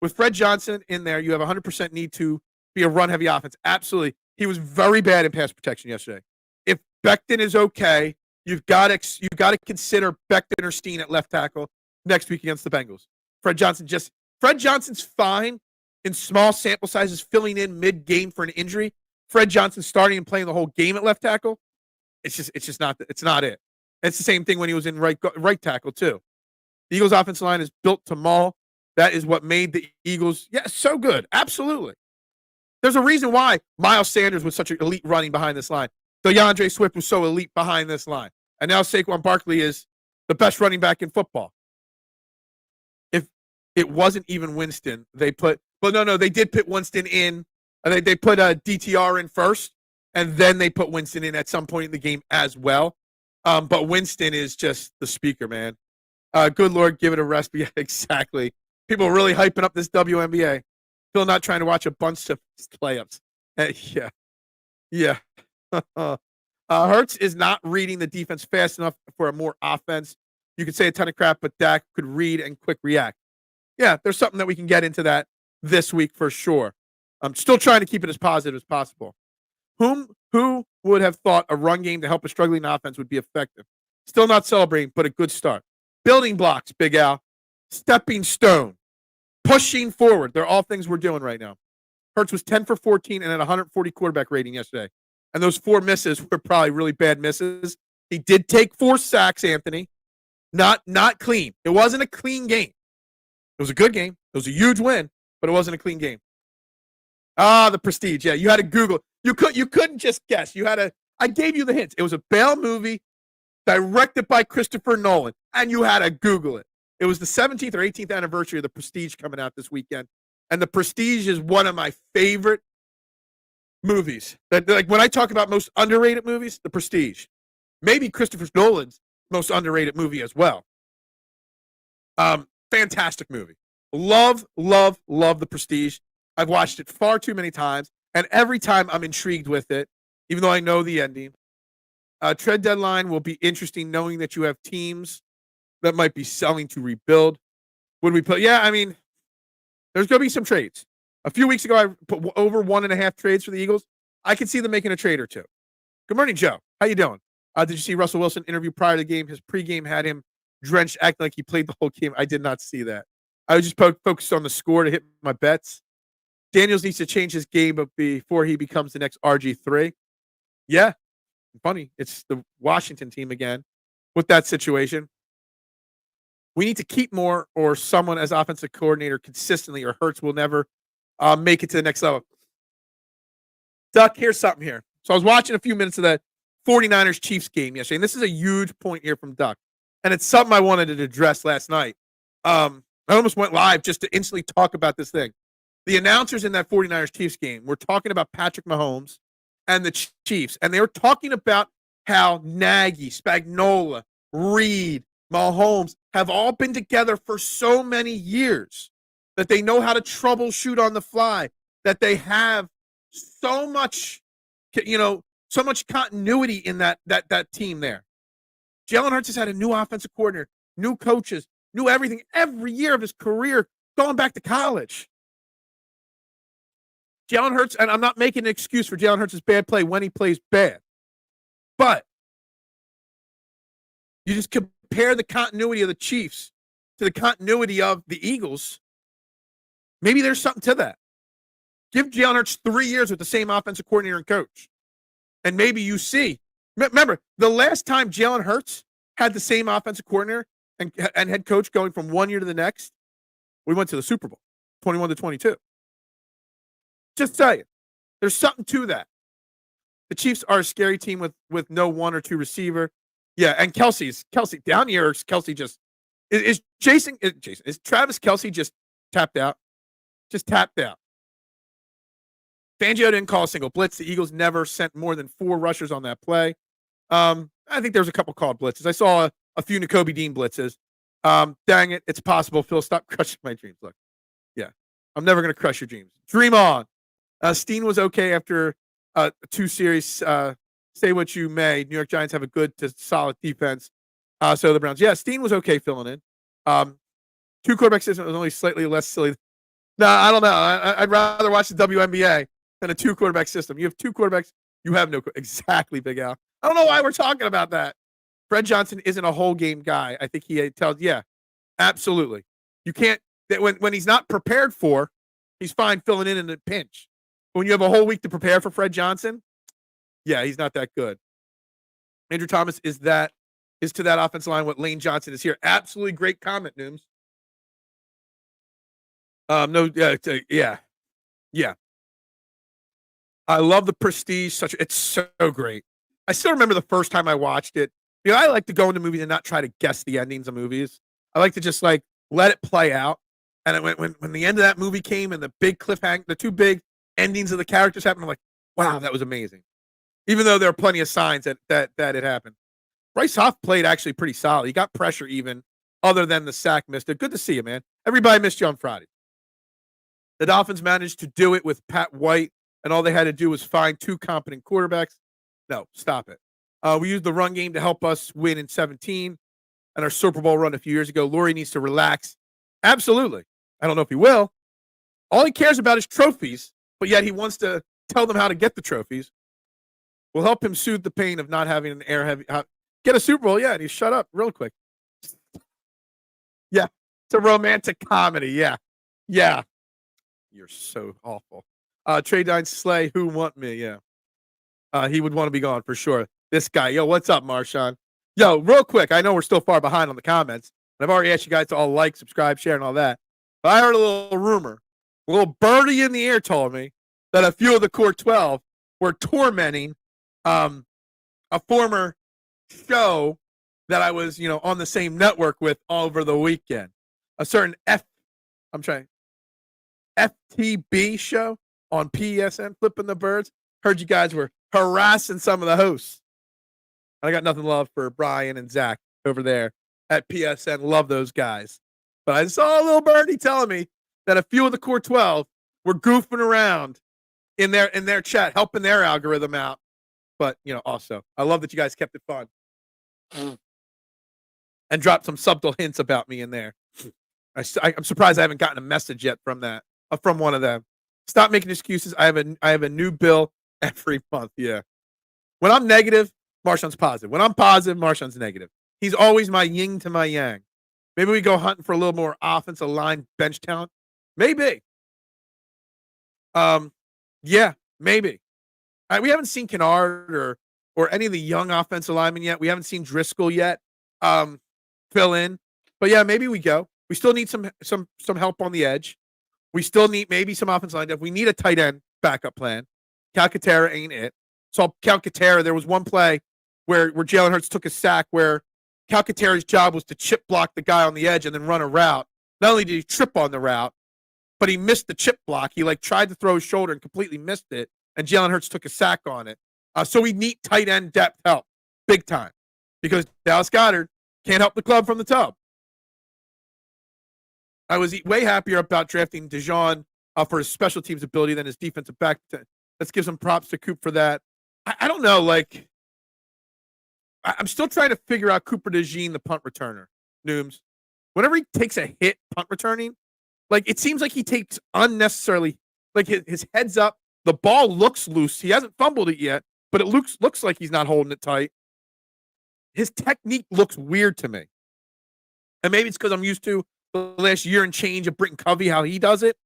With Fred Johnson in there, you have 100% need to be a run-heavy offense. Absolutely. He was very bad in pass protection yesterday. If Becton is okay, you've got to consider Becton or Steen at left tackle next week against the Bengals. Fred Johnson's fine in small sample sizes, filling in mid-game for an injury. Fred Johnson starting and playing the whole game at left tackle. It's just not it. It's the same thing when he was in right tackle too. The Eagles' offensive line is built to maul. That is what made the Eagles, so good. Absolutely. There's a reason why Miles Sanders was such an elite running behind this line. DeAndre Swift was so elite behind this line. And now Saquon Barkley is the best running back in football. If it wasn't even Winston, they did put Winston in. They put a DTR in first, and then they put Winston in at some point in the game as well. But Winston is just the speaker, man. Good Lord, give it a rest. Yeah, exactly. People are really hyping up this WNBA. Still not trying to watch a bunch of playoffs. Yeah. Hurts is not reading the defense fast enough for a more offense. You could say a ton of crap, but Dak could read and quick react. Yeah, there's something that we can get into that this week for sure. I'm still trying to keep it as positive as possible. Who would have thought a run game to help a struggling offense would be effective? Still not celebrating, but a good start. Building blocks, Big Al. Stepping stone. Pushing forward. They're all things we're doing right now. Hurts was 10 for 14 and at 140 quarterback rating yesterday. And those 4 misses were probably really bad misses. He did take 4 sacks, Anthony. Not clean. It wasn't a clean game. It was a good game. It was a huge win, but it wasn't a clean game. The Prestige. Yeah, you had to Google. You couldn't just guess. I gave you the hints. It was a Bale movie directed by Christopher Nolan, and you had to Google it. It was the 17th or 18th anniversary of The Prestige coming out this weekend. And The Prestige is one of my favorite movies. Like when I talk about most underrated movies, The Prestige. Maybe Christopher Nolan's most underrated movie as well. Fantastic movie. Love The Prestige. I've watched it far too many times, and every time I'm intrigued with it, even though I know the ending. Trade deadline will be interesting, knowing that you have teams that might be selling to rebuild. Would we put? Yeah, I mean, there's going to be some trades. A few weeks ago, I put over 1.5 trades for the Eagles. I could see them making a trade or two. Good morning, Joe. How you doing? Did you see Russell Wilson interview prior to the game? His pregame had him drenched, acting like he played the whole game. I did not see that. I was just focused on the score to hit my bets. Daniels needs to change his game before he becomes the next RG3. Yeah, funny. It's the Washington team again with that situation. We need to keep Moore or someone as offensive coordinator consistently, or Hurts will never make it to the next level. Duck, here's something here. So I was watching a few minutes of that 49ers Chiefs game yesterday, and this is a huge point here from Duck. And it's something I wanted to address last night. I almost went live just to instantly talk about this thing. The announcers in that 49ers Chiefs game were talking about Patrick Mahomes and the Chiefs, and they were talking about how Nagy, Spagnuolo, Reed, Mahomes have all been together for so many years that they know how to troubleshoot on the fly, that they have so much, so much continuity in that team there. Jalen Hurts has had a new offensive coordinator, new coaches, new everything every year of his career going back to college. Jalen Hurts, and I'm not making an excuse for Jalen Hurts' bad play when he plays bad, but you just compare the continuity of the Chiefs to the continuity of the Eagles. Maybe there's something to that. Give Jalen Hurts 3 years with the same offensive coordinator and coach, and maybe you see. Remember, the last time Jalen Hurts had the same offensive coordinator and head coach going from 1 year to the next, we went to the Super Bowl, 21-22. Just saying, there's something to that. The Chiefs are a scary team with no one or two receiver. Yeah, and Kelsey down here. Kelsey just is Travis Kelsey just tapped out? Just tapped out. Fangio didn't call a single blitz. The Eagles never sent more than 4 rushers on that play. I think there was a couple called blitzes. I saw a few Nakobe Dean blitzes. Dang it, it's possible. Phil, stop crushing my dreams. Look, yeah, I'm never going to crush your dreams. Dream on. Steen was okay after 2 series. Say what you may. New York Giants have a good to solid defense. So the Browns. Yeah, Steen was okay filling in. 2 quarterback system was only slightly less silly. No, I don't know. I'd rather watch the WNBA than a 2 quarterback system. You have 2 quarterbacks. You have no exactly, Big Al. I don't know why we're talking about that. Fred Johnson isn't a whole game guy. I think he tells. Yeah, absolutely. You can't when he's not prepared for. He's fine filling in a pinch. But when you have a whole week to prepare for Fred Johnson, yeah, he's not that good. Andrew Thomas is to that offensive line what Lane Johnson is here. Absolutely great comment, Nooms. Yeah. I love the prestige. It's so great. I still remember the first time I watched it. I like to go into movies and not try to guess the endings of movies. I like to just let it play out. And when the end of that movie came and the big cliffhanger, the 2 big endings of the characters happened, I'm like, wow, that was amazing. Even though there are plenty of signs that it happened. Bryce Huff played actually pretty solid. He got pressure even, other than the sack missed it. Good to see you, man. Everybody missed you on Friday. The Dolphins managed to do it with Pat White, and all they had to do was find 2 competent quarterbacks. No, stop it. We used the run game to help us win in 17 and our Super Bowl run a few years ago. Lurie needs to relax. Absolutely. I don't know if he will. All he cares about is trophies, but yet he wants to tell them how to get the trophies. We'll help him soothe the pain of not having an air heavy. Get a Super Bowl, yeah, and he shut up real quick. Yeah, it's a romantic comedy, yeah. Yeah. You're so awful. Trey Dine Slay, who want me, yeah. He would want to be gone for sure. This guy, yo, what's up, Marshawn? Yo, real quick, I know we're still far behind on the comments, and I've already asked you guys to all like, subscribe, share, and all that. But I heard a little rumor. A little birdie in the air told me that a few of the Core 12 were tormenting a former show that I was, on the same network with over the weekend. A certain FTB show on PSN, Flipping the Birds. Heard you guys were harassing some of the hosts. I got nothing love for Brian and Zach over there at PSN. Love those guys. But I saw a little birdie telling me that a few of the Core 12 were goofing around in their chat, helping their algorithm out. But, also, I love that you guys kept it fun. And dropped some subtle hints about me in there. I'm surprised I haven't gotten a message yet from one of them. Stop making excuses. I have a new bill every month. Yeah. When I'm negative, Marshawn's positive. When I'm positive, Marshawn's negative. He's always my yin to my yang. Maybe we go hunting for a little more offensive line bench talent. Maybe. Yeah, maybe. We haven't seen Kennard or any of the young offensive linemen yet. We haven't seen Driscoll yet fill in. But yeah, maybe we go. We still need some help on the edge. We still need maybe some offensive line depth. We need a tight end backup plan. Calcaterra ain't it. So Calcaterra, there was one play where Jalen Hurts took a sack where Calcaterra's job was to chip block the guy on the edge and then run a route. Not only did he trip on the route, but he missed the chip block. He tried to throw his shoulder and completely missed it, and Jalen Hurts took a sack on it. So we need tight end depth help, big time, because Dallas Goedert can't help the club from the tub. I was way happier about drafting Dijon for his special teams ability than his defensive back. Let's give some props to Coop for that. I don't know, I'm still trying to figure out Cooper DeJean, the punt returner, Nooms. Whenever he takes a hit punt returning, it seems like he takes unnecessarily, his head's up, the ball looks loose. He hasn't fumbled it yet, but it looks like he's not holding it tight. His technique looks weird to me. And maybe it's because I'm used to the last year and change of Britton Covey, how he does it.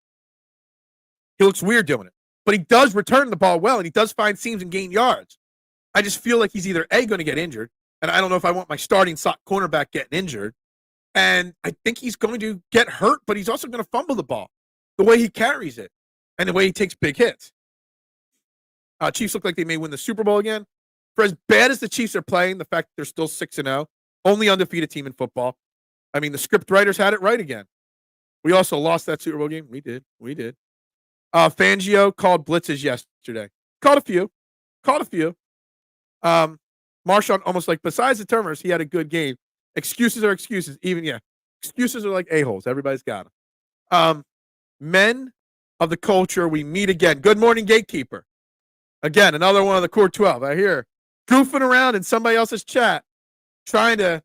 He looks weird doing it. But he does return the ball well, and he does find seams and gain yards. I just feel like he's either A, going to get injured, and I don't know if I want my starting slot cornerback getting injured, and I think he's going to get hurt, but he's also going to fumble the ball the way he carries it and the way he takes big hits. Chiefs look like they may win the Super Bowl again. For as bad as the Chiefs are playing, the fact that they're still 6-0, only undefeated team in football. I mean, the script writers had it right again. We also lost that Super Bowl game. We did. Fangio called blitzes yesterday. Called a few. Marshawn almost besides the turnovers, he had a good game. Excuses are excuses. Excuses are like a-holes. Everybody's got them. Men of the culture, we meet again. Good morning, Gatekeeper. Again, another one of the Core 12. I hear goofing around in somebody else's chat, trying to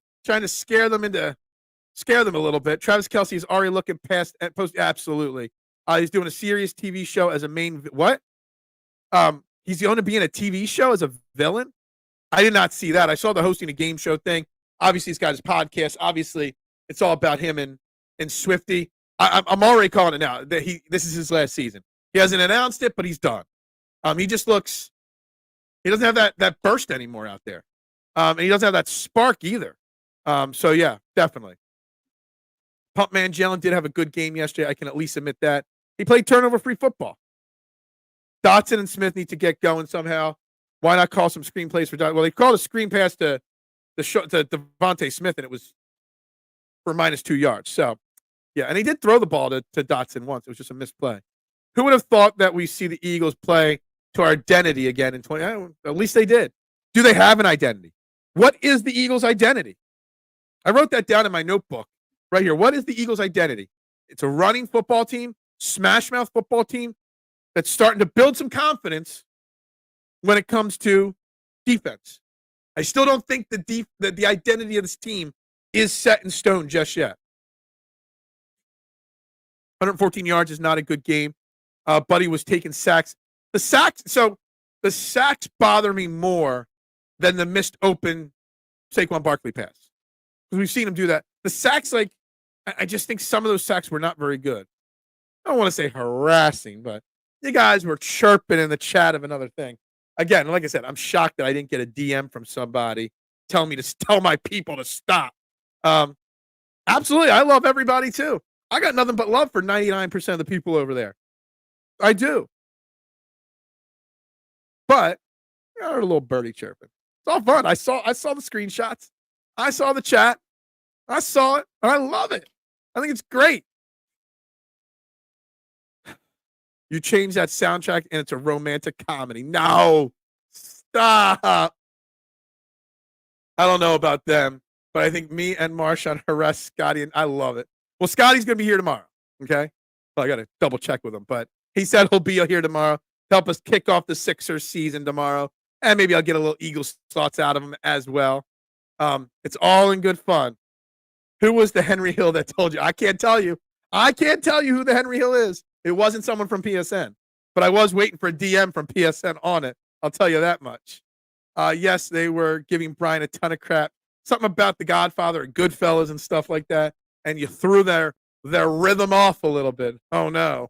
scare them a little bit. Travis Kelce is already looking past post. Absolutely. He's doing a serious TV show as a main. What? He's going to be in a TV show as a villain? I did not see that. I saw the hosting a game show thing. Obviously, he's got his podcast. Obviously, it's all about him and Swifty. I'm already calling it now that this is his last season. He hasn't announced it, but he's done. He just looks. He doesn't have that burst anymore out there, and he doesn't have that spark either. So yeah, definitely. Pump man Jalen did have a good game yesterday. I can at least admit that. He played turnover-free football. Dotson and Smith need to get going somehow. Why not call some screenplays for Dotson? Well, they called a screen pass to Devontae Smith, and it was for -2 yards. So, yeah, and he did throw the ball to Dotson once. It was just a misplay. Who would have thought that we see the Eagles play to our identity again in 20? At least they did. Do they have an identity? What is the Eagles' identity? I wrote that down in my notebook right here. What is the Eagles' identity? It's a running football team, smash mouth football team that's starting to build some confidence when it comes to defense. I still don't think the identity of this team is set in stone just yet. 114 yards is not a good game. Buddy was taking sacks. The sacks bother me more than the missed open Saquon Barkley pass. Because we've seen him do that. The sacks, I just think some of those sacks were not very good. I don't want to say harassing, but you guys were chirping in the chat of another thing. Again, like I said, I'm shocked that I didn't get a DM from somebody telling me to tell my people to stop. Absolutely. I love everybody too. I got nothing but love for 99% of the people over there. I do. But I heard a little birdie chirping. It's all fun. I saw the screenshots. I saw the chat. I saw it, and I love it. I think it's great. You change that soundtrack, and it's a romantic comedy. No, stop. I don't know about them, but I think me and Marshawn harass Scotty, and I love it. Well, Scotty's going to be here tomorrow, okay? Well, I got to double check with him, but he said he'll be here tomorrow to help us kick off the Sixers season tomorrow, and maybe I'll get a little Eagles thoughts out of him as well. It's all in good fun. Who was the Henry Hill that told you? I can't tell you. Who the Henry Hill is. It wasn't someone from PSN, but I was waiting for a DM from PSN on it. I'll tell you that much. Yes, they were giving Brian a ton of crap. Something about The Godfather and Goodfellas and stuff like that. And you threw their rhythm off a little bit. Oh, no.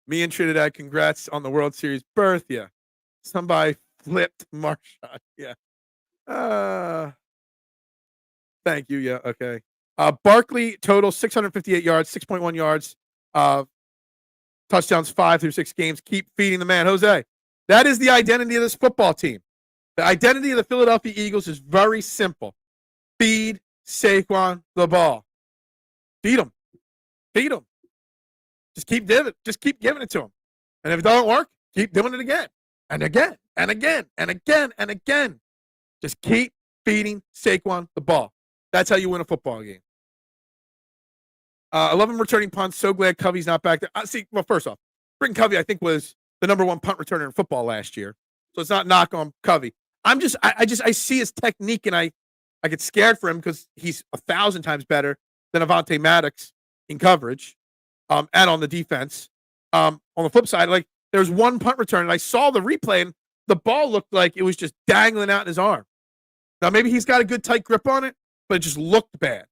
Me and Trinidad, congrats on the World Series berth. Yeah. Somebody flipped Marshawn. Yeah. Uh, thank you. Yeah. Okay. Barkley total 658 yards, 6.1 yards, touchdowns 5 through 6 games. Keep feeding the man, Jose. That is the identity of this football team. The identity of the Philadelphia Eagles is very simple. Feed Saquon the ball. Feed him. Feed him. Just keep giving it to him. And if it doesn't work, keep doing it again and again and again and again and again. Just keep feeding Saquon the ball. That's how you win a football game. 11 returning punts. So glad Covey's not back there. First off, Britton Covey, I think, was the number 1 punt returner in football last year. So it's not knock on Covey. I see his technique and I get scared for him because he's 1,000 times better than Avonte Maddox in coverage and on the defense. On the flip side, like there's one punt return and I saw the replay and the ball looked like it was just dangling out in his arm. Now maybe he's got a good tight grip on it, but it just looked bad.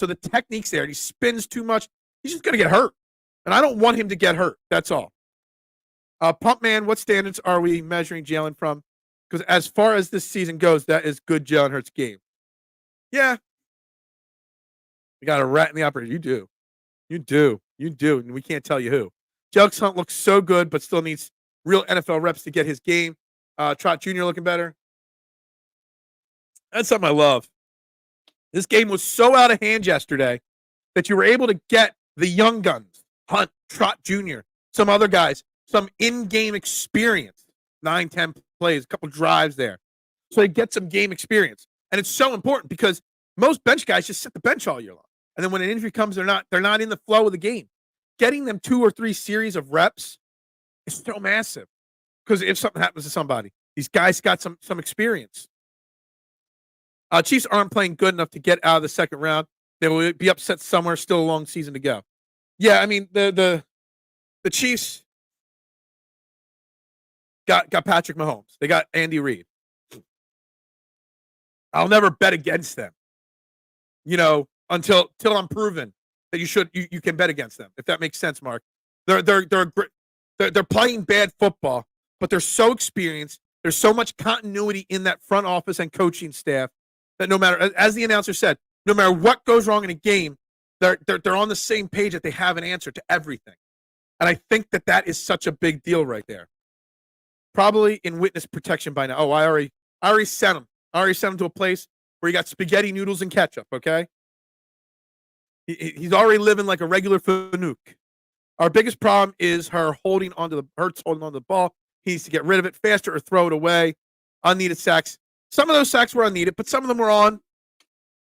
So the technique's there and he spins too much. He's just going to get hurt. And I don't want him to get hurt. That's all. Pump man, what standards are we measuring Jalen from? Because as far as this season goes, that is good Jalen Hurts game. Yeah. You got a rat in the operator. You do. You do. You do. And we can't tell you who. Jugs Hunt looks so good, but still needs real NFL reps to get his game. Trot Jr. looking better. That's something I love. This game was so out of hand yesterday that you were able to get the young guns, Hunt, Trot Jr., some other guys, some in-game experience, 9, 10 plays, a couple drives there. So they get some game experience. And it's so important because most bench guys just sit the bench all year long. And then when an injury comes, they're not in the flow of the game. Getting them 2 or 3 series of reps is so massive. Because if something happens to somebody, these guys got some experience. Chiefs aren't playing good enough to get out of the second round. They will be upset somewhere. Still a long season to go. Yeah, I mean the Chiefs got Patrick Mahomes. They got Andy Reid. I'll never bet against them. Until I'm proven that you can bet against them. If that makes sense, Mark. They're playing bad football, but they're so experienced. There's so much continuity in that front office and coaching staff that no matter, as the announcer said, no matter what goes wrong in a game, they're on the same page that they have an answer to everything. And I think that is such a big deal right there. Probably in witness protection by now. Oh, I already sent him. I already sent him to a place where he got spaghetti noodles and ketchup, okay? He's already living like a regular Fanuc. Our biggest problem is Hurts holding onto the ball. He needs to get rid of it faster or throw it away. Unneeded sacks. Some of those sacks were unneeded, but some of them were on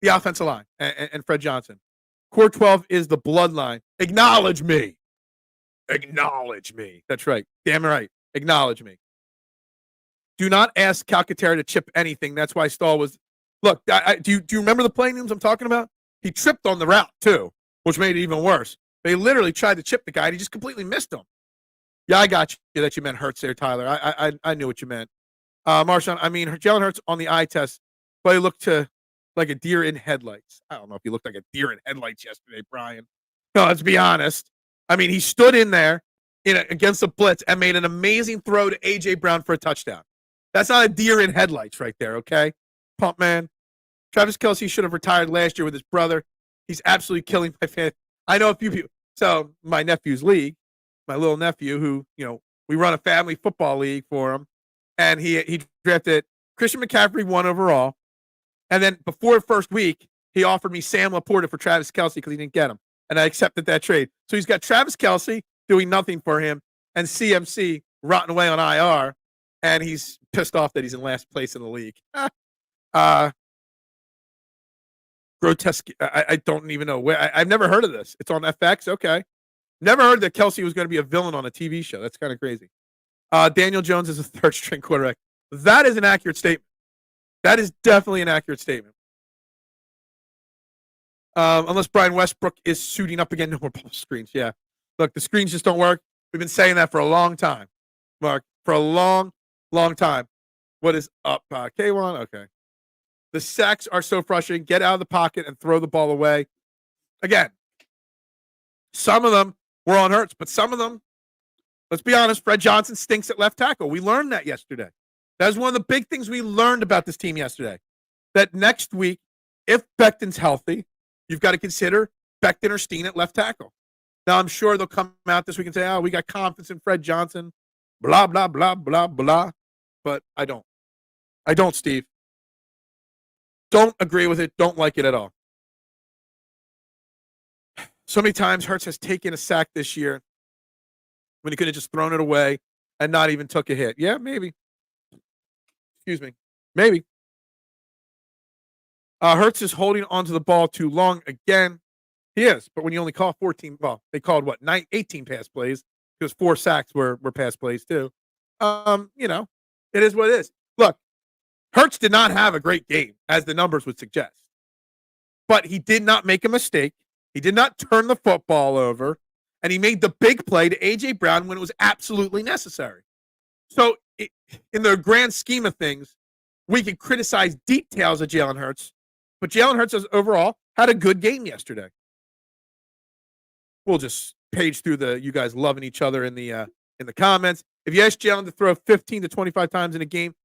the offensive line and Fred Johnson. Core 12 is the bloodline. Acknowledge me. Acknowledge me. That's right. Damn right. Acknowledge me. Do not ask Calcaterra to chip anything. That's why Stahl was. Look, do you remember the play names I'm talking about? He tripped on the route, too, which made it even worse. They literally tried to chip the guy, and he just completely missed him. Yeah, I got you that you meant Hurts there, Tyler. I knew what you meant. Marshawn, Jalen Hurts on the eye test, but he looked like a deer in headlights. I don't know if he looked like a deer in headlights yesterday, Brian. No, let's be honest. He stood in there against the blitz and made an amazing throw to A.J. Brown for a touchdown. That's not a deer in headlights right there, okay? Pump man. Travis Kelce should have retired last year with his brother. He's absolutely killing my fan. I know a few people. So my nephew's league, my little nephew who, we run a family football league for him. And he drafted Christian McCaffrey 1 overall. And then before the first week, he offered me Sam Laporta for Travis Kelce because he didn't get him. And I accepted that trade. So he's got Travis Kelce doing nothing for him and CMC rotting away on IR. And he's pissed off that he's in last place in the league. Grotesque. I don't even know where. I've never heard of this. It's on FX. Okay. Never heard that Kelce was going to be a villain on a TV show. That's kind of crazy. Daniel Jones is a third string quarterback. That is an accurate statement. That is definitely an accurate statement. Unless Brian Westbrook is suiting up again. No more bubble screens. Yeah. Look, the screens just don't work. We've been saying that for a long time, Mark. For a long time. What is up, K1? Okay. The sacks are so frustrating. Get out of the pocket and throw the ball away. Again, some of them were on Hurts, but some of them Let's be honest, Fred Johnson stinks at left tackle. We learned that yesterday. That was one of the big things we learned about this team yesterday. That next week, if Becton's healthy, you've got to consider Becton or Steen at left tackle. Now, I'm sure they'll come out this week and say, oh, we got confidence in Fred Johnson, blah, blah, blah, blah, blah. But I don't. I don't, Steve. Don't agree with it. Don't like it at all. So many times Hurts has taken a sack this year when he could have just thrown it away and not even took a hit. Yeah, maybe. Excuse me. Maybe. Hurts is holding onto the ball too long again. He is, but when you only call 14, well, they called 18 pass plays because 4 sacks were pass plays too. It is what it is. Look, Hurts did not have a great game, as the numbers would suggest. But he did not make a mistake. He did not turn the football over. And he made the big play to A.J. Brown when it was absolutely necessary. So, in the grand scheme of things, we can criticize details of Jalen Hurts. But Jalen Hurts overall had a good game yesterday. We'll just page through you guys loving each other in the comments. If you ask Jalen to throw 15 to 25 times in a game,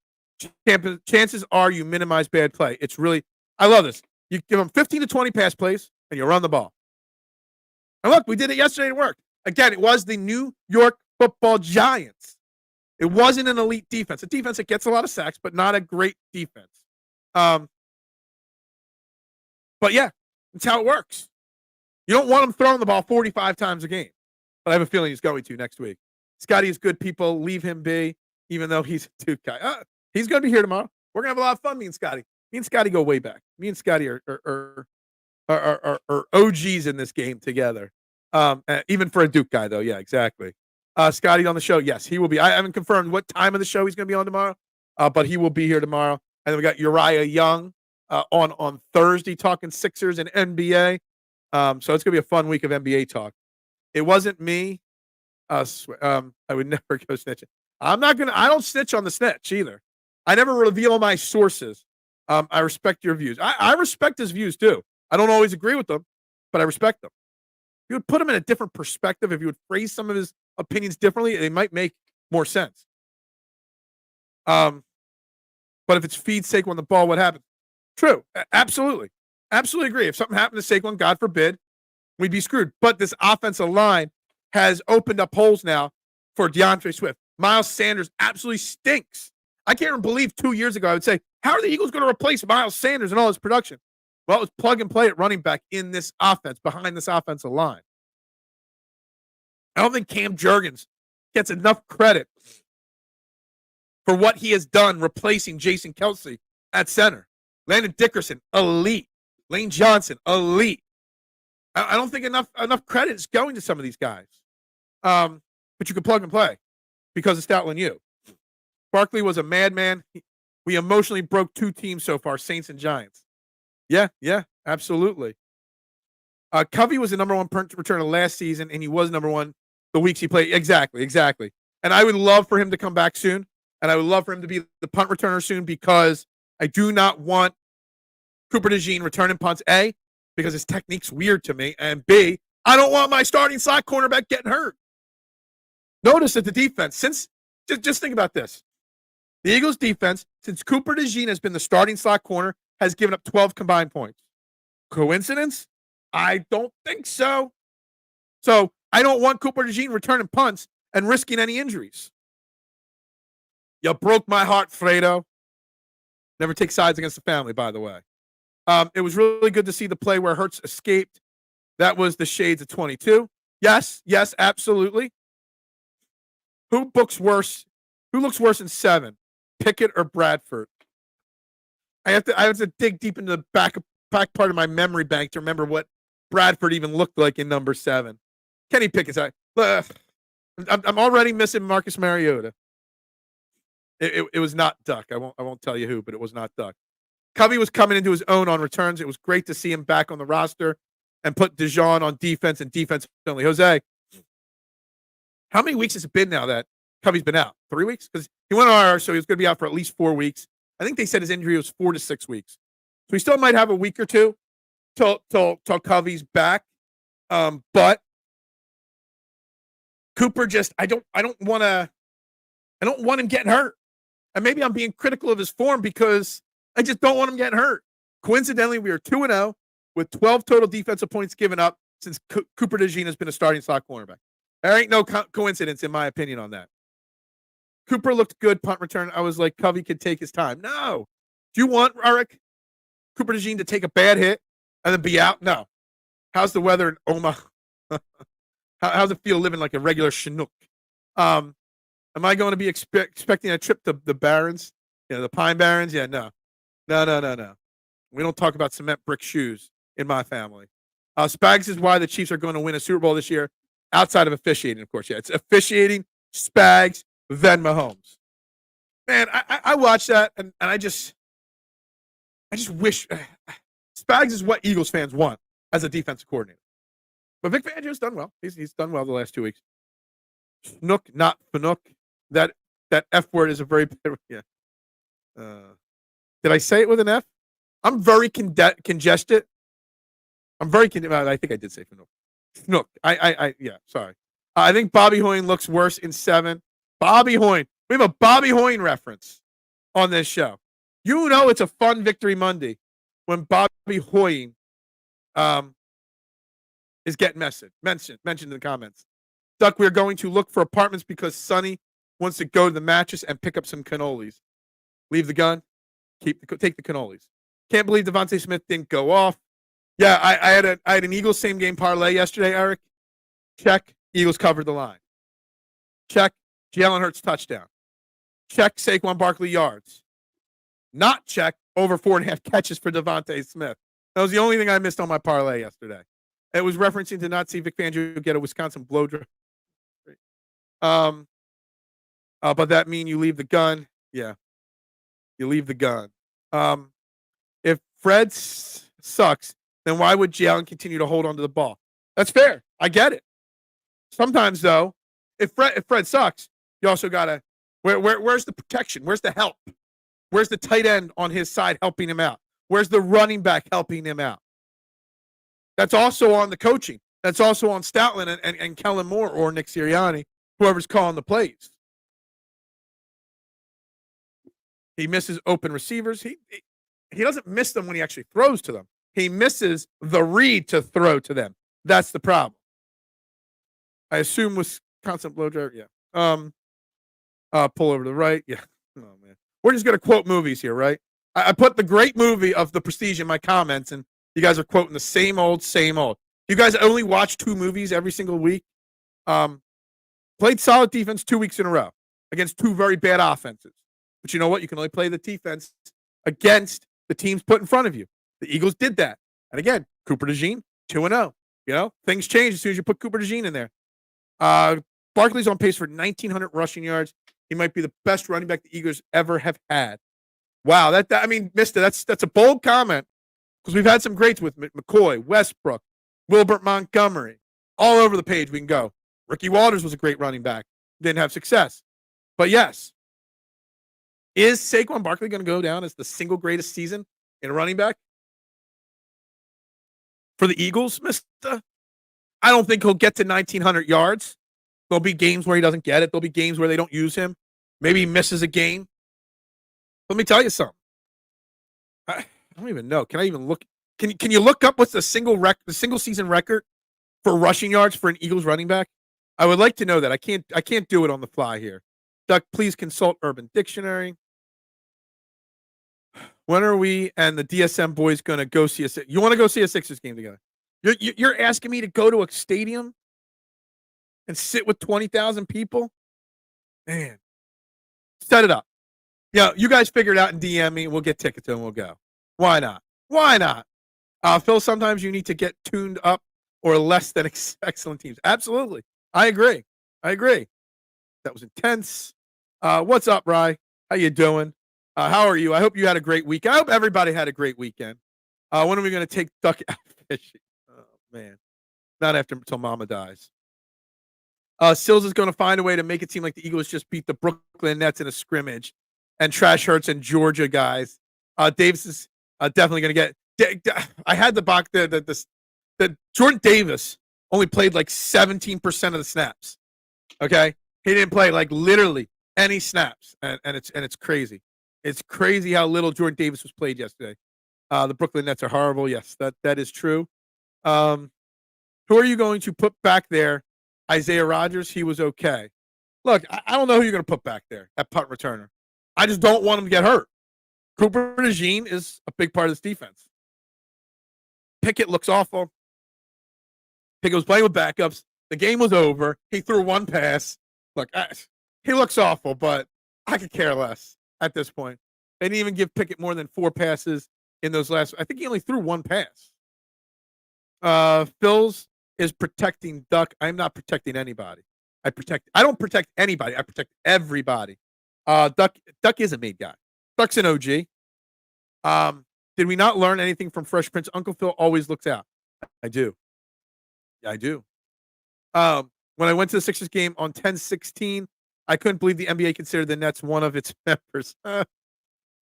chances are you minimize bad play. It's really, I love this. You give him 15 to 20 pass plays, and you run the ball. And look, we did it yesterday. It worked. Again, it was the New York Football Giants. It wasn't an elite defense. A defense that gets a lot of sacks, but not a great defense. But yeah, that's how it works. You don't want him throwing the ball 45 times a game. But I have a feeling he's going to next week. Scotty is good, people. Leave him be, even though he's a Duke guy. He's going to be here tomorrow. We're going to have a lot of fun, me and Scotty. Me and Scotty go way back. Me and Scotty are OGs in this game together. Even for a Duke guy, though. Yeah, exactly. Scotty on the show. Yes, he will be. I haven't confirmed what time of the show he's going to be on tomorrow, but he will be here tomorrow. And then we got Uriah Young on Thursday talking Sixers and NBA. So it's going to be a fun week of NBA talk. It wasn't me. I would never go snitching. I don't snitch on the snitch either. I never reveal my sources. I respect your views. I respect his views too. I don't always agree with them, but I respect them. If you would put him in a different perspective, if you would phrase some of his opinions differently, they might make more sense. But if it's feed Saquon the ball, what happens? True. Absolutely. Absolutely agree. If something happened to Saquon, God forbid, we'd be screwed. But this offensive line has opened up holes now for DeAndre Swift. Miles Sanders absolutely stinks. I can't even believe 2 years ago I would say, how are the Eagles going to replace Miles Sanders and all his production? Well, it's plug and play at running back in this offense, behind this offensive line. I don't think Cam Jurgens gets enough credit for what he has done replacing Jason Kelce at center. Landon Dickerson, elite. Lane Johnson, elite. I don't think enough credit is going to some of these guys. But you can plug and play because of Stoutland U. Barkley was a madman. We emotionally broke 2 teams so far, Saints and Giants. Yeah, absolutely. Covey was the number 1 punt returner last season, and he was number 1 the weeks he played. Exactly. And I would love for him to come back soon, and I would love for him to be the punt returner soon because I do not want Cooper DeJean returning punts, A, because his technique's weird to me, and B, I don't want my starting slot cornerback getting hurt. Notice that the defense, just think about this. The Eagles' defense, since Cooper DeJean has been the starting slot corner, has given up 12 combined points. Coincidence? I don't think so. So I don't want Cooper DeJean returning punts and risking any injuries. You broke my heart, Fredo. Never take sides against the family, by the way. It was really good to see the play where Hurts escaped. That was the shades of 22. Yes, absolutely. Who looks worse in 7? Pickett or Bradford? I have to dig deep into the back part of my memory bank to remember what Bradford even looked like in number 7. Kenny Pickett's. I'm already missing Marcus Mariota. It was not Duck. I won't tell you who, but it was not Duck. Covey was coming into his own on returns. It was great to see him back on the roster and put DeJean on defense and defense only. Jose, how many weeks has it been now that Covey's been out? 3 weeks? Because he went on IR, so he was going to be out for at least 4 weeks. I think they said his injury was 4 to 6 weeks. So he still might have a week or two till Covey's back. But Cooper just I don't want him getting hurt. And maybe I'm being critical of his form because I just don't want him getting hurt. Coincidentally, we are 2-0 with 12 total defensive points given up since Cooper DeJean has been a starting slot cornerback. There ain't no coincidence, in my opinion, on that. Cooper looked good punt return. I was like, Covey could take his time. No. Do you want, Eric, Cooper DeJean to take a bad hit and then be out? No. How's the weather in Omaha? How's it feel living like a regular Chinook? Am I going to be expecting a trip to the Barrens? The Pine Barrens? Yeah, no. No. We don't talk about cement brick shoes in my family. Spags is why the Chiefs are going to win a Super Bowl this year, outside of officiating, of course. Yeah, it's officiating, Spags, then Mahomes. Man, I watched that, and I just wish Spags is what Eagles fans want as a defensive coordinator. But Vic Fangio's done well. He's done well the last 2 weeks. Snook, not Fanook. That F word is a very yeah. Did I say it with an F? I'm very congested. I'm very I think I did say Fanook. Snook. Yeah. Sorry. I think Bobby Hoyne looks worse in 7. Bobby Hoyne. We have a Bobby Hoyne reference on this show. You know it's a fun Victory Monday when Bobby Hoyne is getting mentioned in the comments. Duck, we're going to look for apartments because Sonny wants to go to the mattress and pick up some cannolis. Leave the gun. Take the cannolis. Can't believe Devontae Smith didn't go off. Yeah, I had an Eagles same game parlay yesterday, Eric. Check. Eagles covered the line. Check. Jalen Hurts touchdown. Check. Saquon Barkley yards. Not check. Over 4.5 catches for Devontae Smith. That was the only thing I missed on my parlay yesterday. It was referencing to not see Vic Fangio get a Wisconsin blow dry. But that mean you leave the gun? Yeah, you leave the gun. If Fred sucks, then why would Jalen continue to hold on to the ball? That's fair. I get it. Sometimes though, if Fred sucks, you also gotta where's the protection? Where's the help? Where's the tight end on his side helping him out? Where's the running back helping him out? That's also on the coaching. That's also on Stoutland and Kellen Moore or Nick Sirianni, whoever's calling the plays. He misses open receivers. He doesn't miss them when he actually throws to them. He misses the read to throw to them. That's the problem. I assume Wisconsin blow dryer. Yeah. Pull over to the right. Yeah. Oh man. We're just gonna quote movies here, right? I put the great movie of The Prestige in my comments, and you guys are quoting the same old. You guys only watch 2 movies every single week. Played solid defense 2 weeks in a row against 2 very bad offenses. But you know what? You can only play the defense against the teams put in front of you. The Eagles did that. And again, Cooper DeJean, 2-0. Things change as soon as you put Cooper DeJean in there. Barkley's on pace for 1,900 rushing yards. He might be the best running back the Eagles ever have had. Wow, mister, that's a bold comment because we've had some greats with McCoy, Westbrook, Wilbert Montgomery. All over the page we can go. Ricky Walters was a great running back. Didn't have success. But yes, is Saquon Barkley going to go down as the single greatest season in a running back for the Eagles, mister? I don't think he'll get to 1,900 yards. There'll be games where he doesn't get it. There'll be games where they don't use him. Maybe he misses a game. Let me tell you something. I don't even know. Can I even look? Can you look up what's the single season record for rushing yards for an Eagles running back? I would like to know that. I can't do it on the fly here. Duck, please consult Urban Dictionary. When are we and the DSM boys going to go see you want to go see a Sixers game together? You're asking me to go to a stadium and sit with 20,000 people? Man, set it up. You guys figure it out and DM me. We'll get tickets and we'll go. Why not? Why not? Phil, sometimes you need to get tuned up or less than excellent teams. Absolutely. I agree. That was intense. What's up, Rye? How you doing? How are you? I hope you had a great week. I hope everybody had a great weekend. When are we going to take Duck out fishing? Oh, man. Not until Mama dies. Sills is going to find a way to make it seem like the Eagles just beat the Brooklyn Nets in a scrimmage and trash Hurts and Georgia guys. Davis is definitely going to get. I had the box the Jordan Davis only played like 17% of the snaps. Okay, he didn't play like literally any snaps, and it's crazy. It's crazy how little Jordan Davis was played yesterday. The Brooklyn Nets are horrible. Yes, that is true. Um, who are you going to put back there? Isaiah Rodgers. He was okay. Look, I don't know who you're going to put back there at punt returner. I just don't want him to get hurt. Cooper DeJean is a big part of this defense. Pickett looks awful. Pickett was playing with backups. The game was over. He threw one pass. Look, he looks awful, but I could care less at this point. They didn't even give Pickett more than 4 passes in those last. I think he only threw 1 pass. Phils is protecting Duck. I'm not protecting anybody. I don't protect anybody. I protect everybody. Duck is a made guy. Duck's an OG. Did we not learn anything from Fresh Prince? Uncle Phil always looks out. I do. Yeah, I do. When I went to the Sixers game on 10/16, I couldn't believe the NBA considered the Nets one of its members. It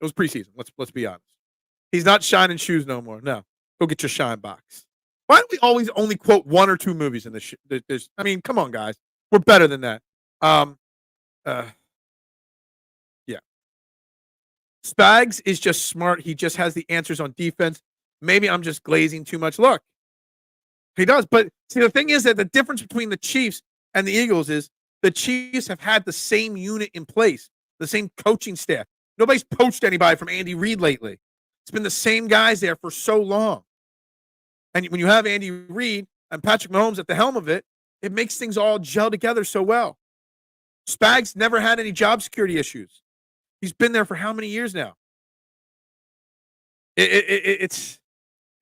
was preseason. Let's be honest. He's not shining shoes no more. No, go get your shine box. Why do we always only quote 1 or 2 movies in this? I mean, come on, guys. We're better than that. Yeah. Spags is just smart. He just has the answers on defense. Maybe I'm just glazing too much. Look, he does. But see, the thing is that the difference between the Chiefs and the Eagles is the Chiefs have had the same unit in place, the same coaching staff. Nobody's poached anybody from Andy Reid lately. It's been the same guys there for so long. And when you have Andy Reid and Patrick Mahomes at the helm of it, it makes things all gel together so well. Spags never had any job security issues. He's been there for how many years now? It's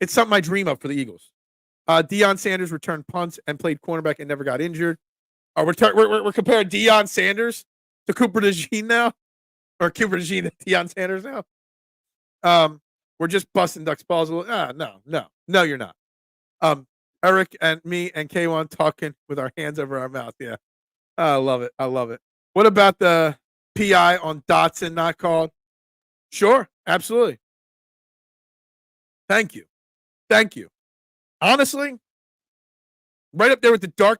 something I dream of for the Eagles. Deion Sanders returned punts and played cornerback and never got injured. We're comparing Deion Sanders to Cooper DeJean now, or Cooper DeJean to Deion Sanders now. We're just busting Duck's balls. No, you're not. Eric and me and K1 talking with our hands over our mouth. Yeah, I love it. What about the PI on Dotson not called? Sure, absolutely. Thank you. Honestly, right up there with the dark.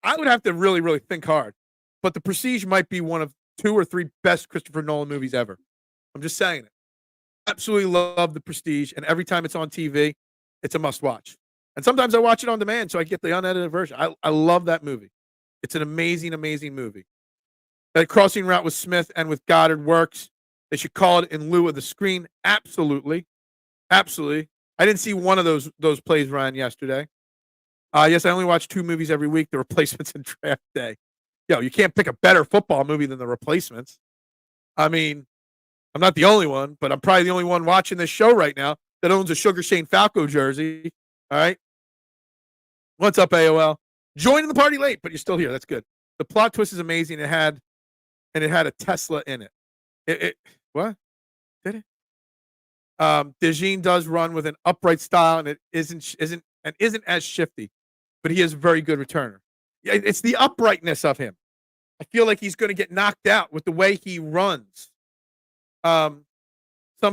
I would have to really, really think hard. But The Prestige might be one of 2 or 3 best Christopher Nolan movies ever. I'm just saying it. Absolutely love The Prestige, and every time it's on TV, it's a must-watch. And sometimes I watch it on demand, so I get the unedited version. I love that movie. It's an amazing, amazing movie. That crossing route with Smith and with Goddard works. They should call it in lieu of the screen. Absolutely. I didn't see one of those plays, Ryan, yesterday. Yes, I only watch 2 movies every week, The Replacements and Draft Day. Yo, you can't pick a better football movie than The Replacements. I mean, I'm not the only one, but I'm probably the only one watching this show right now that owns a Sugar Shane Falco jersey. All right. What's up, AOL? Joining the party late, but you're still here. That's good. The plot twist is amazing. It had a Tesla in it. What? Did it? DeJean does run with an upright style, and it isn't as shifty, but he is a very good returner. Yeah, it's the uprightness of him. I feel like he's going to get knocked out with the way he runs. Some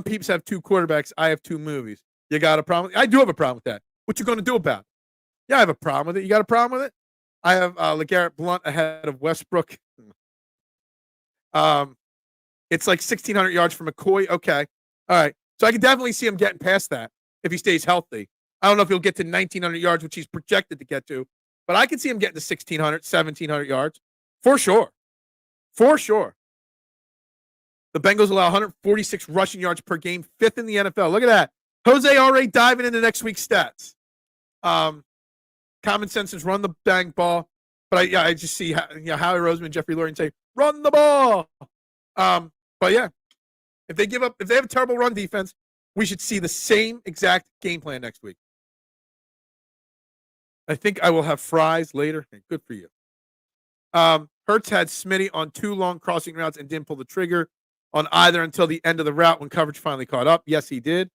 peeps have 2 quarterbacks. I have 2 movies. You got a problem? I do have a problem with that. What you going to do about it? Yeah, I have a problem with it. You got a problem with it? I have LeGarrette Blount ahead of Westbrook. It's like 1,600 yards from McCoy. Okay. All right. So I can definitely see him getting past that if he stays healthy. I don't know if he'll get to 1,900 yards, which he's projected to get to, but I can see him getting to 1,600, 1,700 yards for sure. The Bengals allow 146 rushing yards per game, 5th in the NFL. Look at that. Jose already diving into next week's stats. Common sense is run the dang ball, but I just see Howie Roseman, Jeffrey Lurie say run the ball. But yeah, if they have a terrible run defense, we should see the same exact game plan next week. I think I will have fries later. Good for you. Hurts had Smitty on 2 long crossing routes and didn't pull the trigger on either until the end of the route when coverage finally caught up. Yes, he did.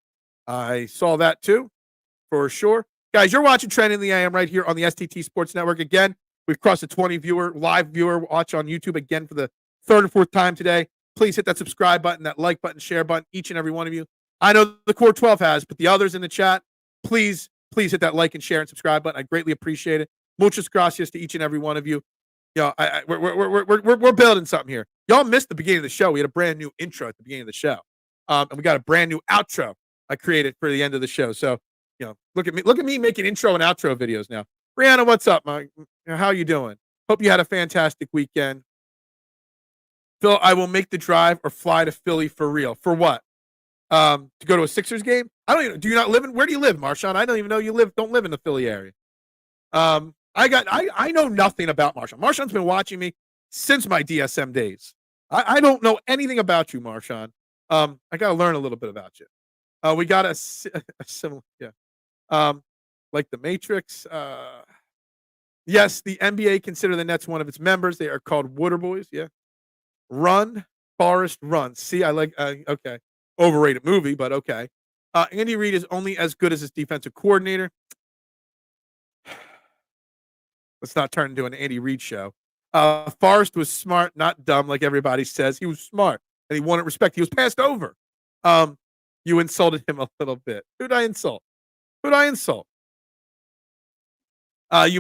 I saw that too, for sure. Guys, you're watching Trend in the AM right here on the STT Sports Network. Again, we've crossed the 20 live viewer watch on YouTube again for the 3rd or 4th time today. Please hit that subscribe button, that like button, share button, each and every one of you. I know the Core 12 has, but the others in the chat, please hit that like and share and subscribe button. I greatly appreciate it. Muchas gracias to each and every one of you. We're building something here. Y'all missed the beginning of the show. We had a brand new intro at the beginning of the show, and we got a brand new outro I created for the end of the show. So, look at me making intro and outro videos now. Brianna, what's up, how you doing? Hope you had a fantastic weekend. Phil, I will make the drive or fly to Philly for real. For what? To go to a Sixers game? I don't even. Do you not live in? Where do you live, Marshawn? I don't even know you don't live in the Philly area. I know nothing about Marshawn. Marshawn's been watching me since my DSM days. I don't know anything about you, Marshawn. I got to learn a little bit about you. We got a similar, like the Matrix. Yes, the NBA consider the Nets one of its members. They are called Water Boys. Yeah. Run, Forrest, run. See, I like, okay. Overrated movie, but okay. Andy Reid is only as good as his defensive coordinator. Let's not turn into an Andy Reid show. Forrest was smart, not dumb, like everybody says. He was smart, and he wanted respect. He was passed over. You insulted him a little bit. Who'd I insult? You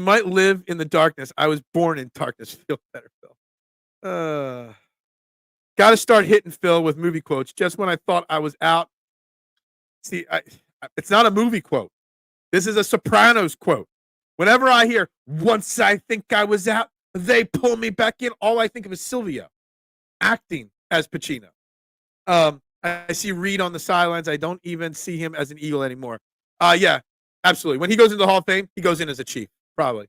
might live in the darkness. I was born in darkness. Feel better, Phil. Got to start hitting Phil with movie quotes. Just when I thought I was out. See, it's not a movie quote. This is a Sopranos quote. Whenever I hear, once I think I was out, they pull me back in, all I think of is Silvio acting as Pacino. I see Reed on the sidelines. I don't even see him as an Eagle anymore. Yeah, absolutely. When he goes into the Hall of Fame, he goes in as a Chief, probably.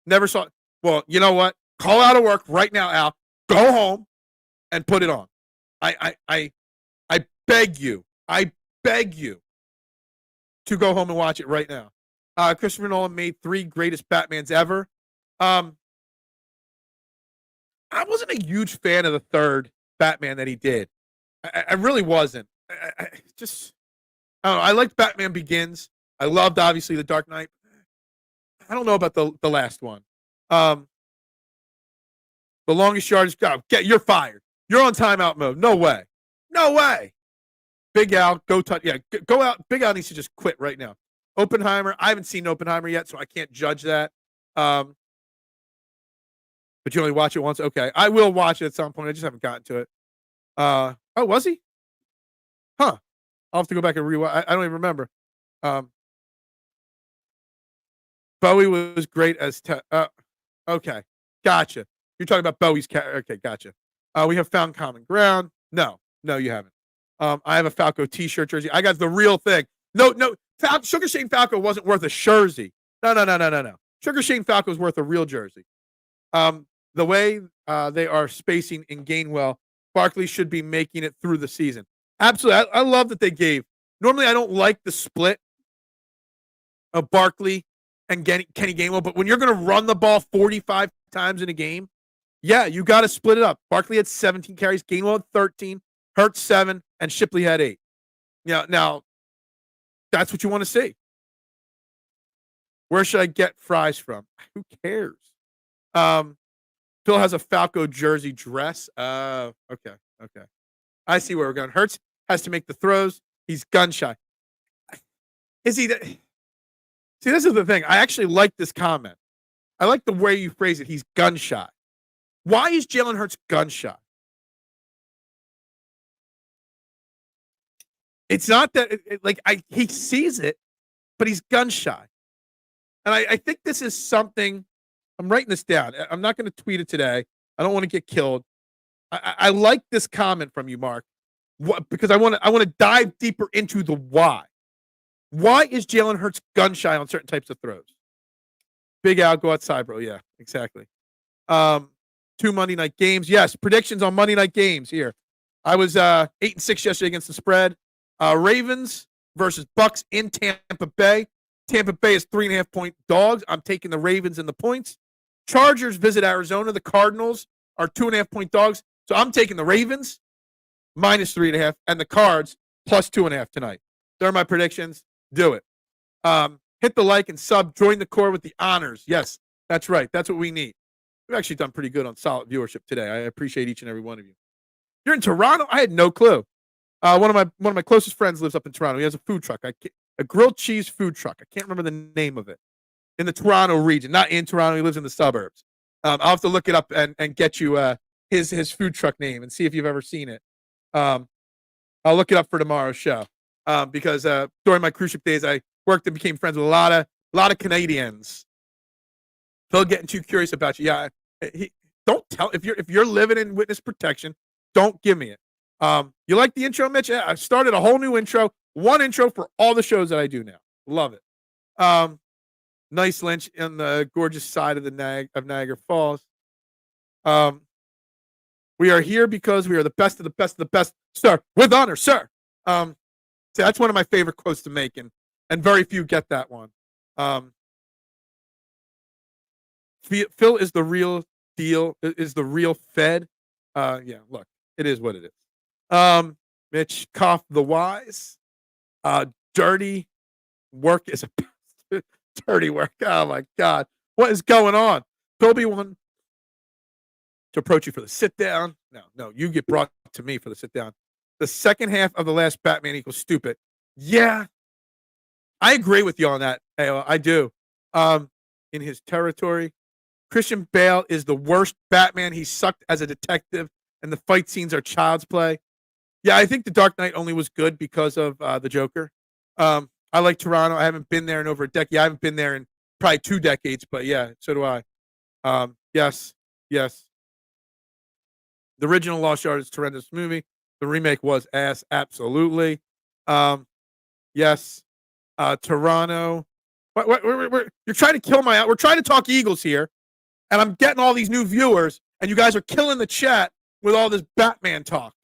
Never saw. Well, you know what? Call out of work right now, Al. Go home and put it on. I beg you. I beg you to go home and watch it right now. Christopher Nolan made 3 greatest Batmans ever. I wasn't a huge fan of the third Batman that he did. I really wasn't. I don't know. I liked Batman Begins. I loved, obviously, The Dark Knight. I don't know about the last one. The Longest Yard is you're fired. You're on timeout mode. No way. Big Al, go out. Big Al needs to just quit right now. Oppenheimer. I haven't seen Oppenheimer yet, so I can't judge that. But you only watch it once? Okay. I will watch it at some point. I just haven't gotten to it. Oh, was he? Huh. I'll have to go back and rewatch. I don't even remember. Bowie was great as okay. Gotcha. You're talking about Bowie's okay, gotcha. We have found common ground. No, you haven't. I have a Falco t-shirt jersey. I got the real thing. No. Sugar Shane Falco wasn't worth a jersey. No. Sugar Shane Falco is worth a real jersey. The way they are spacing in Gainwell, Barkley should be making it through the season. Absolutely. I love that they gave. Normally, I don't like the split of Barkley and Kenny Gainwell, but when you're going to run the ball 45 times in a game, yeah, you got to split it up. Barkley had 17 carries, Gainwell had 13, Hurts 7, and Shipley had 8. Now that's what you want to see. Where should I get fries from? Who cares? Phil has a Falco jersey dress. Okay. I see where we're going. Hurts has to make the throws. He's gun shy. Is he? See, this is the thing. I actually like this comment. I like the way you phrase it. He's gun shy. Why is Jalen Hurts gun shy? It's not that he sees it, but he's gun shy. And I think this is something. I'm writing this down. I'm not going to tweet it today. I don't want to get killed. I like this comment from you, Mark, because I want to dive deeper into the why. Why is Jalen Hurts gun shy on certain types of throws? Big Al, go outside, bro. Yeah, exactly. 2 Monday night games. Yes, predictions on Monday night games here. I was 8-6 yesterday against the spread. Ravens versus Bucks in Tampa Bay. Tampa Bay is 3.5-point dogs. I'm taking the Ravens in the points. Chargers visit Arizona. The Cardinals are 2.5-point dogs. So I'm taking the Ravens minus 3.5 and the Cards plus 2.5 tonight. They're my predictions. Do it. Hit the like and sub. Join the core with the honors. Yes, that's right. That's what we need. We've actually done pretty good on solid viewership today. I appreciate each and every one of you. You're in Toronto? I had no clue. One of my closest friends lives up in Toronto. He has a food truck. A grilled cheese food truck. I can't remember the name of it. In the Toronto region, not in Toronto. He lives in the suburbs. I'll have to look it up and get you his food truck name and see if you've ever seen it. Um, I'll look it up for tomorrow's show because during my cruise ship days, I worked and became friends with a lot of Canadians. Phil getting too curious about you. Yeah, don't tell if you're living in witness protection. Don't give me it. You like the intro, Mitch? Yeah, I started a whole new intro, one intro for all the shows that I do now. Love it. Nice Lynch on the gorgeous side of Niagara Falls. We are here because we are the best of the best of the best, sir. With honor, sir. So that's one of my favorite quotes to make, and very few get that one. Phil is the real deal. Is the real Fed. Yeah, look, it is what it is. Mitch Koff, the wise. Dirty work is a dirty work. Oh my God, what is going on? Toby won to approach you for the sit down. No, you get brought to me for the sit down. The second half of the last Batman equals stupid. Yeah, I agree with you on that. I do. In his territory, Christian Bale is the worst Batman. He sucked as a detective, and the fight scenes are child's play. Yeah, I think The Dark Knight only was good because of the Joker. I like Toronto. I haven't been there in over a decade. I haven't been there in probably 2 decades, but yeah, so do I. Yes. The original Lost Yard is a horrendous movie. The remake was ass, absolutely. Yes. Toronto. You're trying to kill my. We're trying to talk Eagles here, and I'm getting all these new viewers, and you guys are killing the chat with all this Batman talk.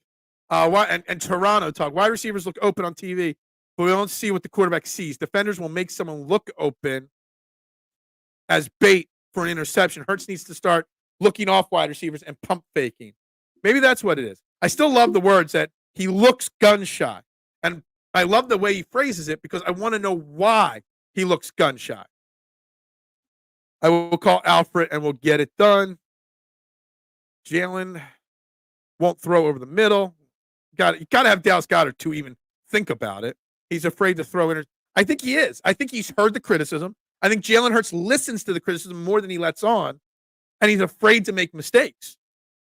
And Toronto talk. Wide receivers look open on TV, but we don't see what the quarterback sees. Defenders will make someone look open as bait for an interception. Hurts needs to start looking off wide receivers and pump faking. Maybe that's what it is. I still love the words that he looks gun shy. And I love the way he phrases it because I want to know why he looks gun shy. I will call Alfred and we'll get it done. Jalen won't throw over the middle. You got to have Dallas Goedert to even think about it. He's afraid to throw in. I think he is. I think he's heard the criticism. I think Jalen Hurts listens to the criticism more than he lets on, and he's afraid to make mistakes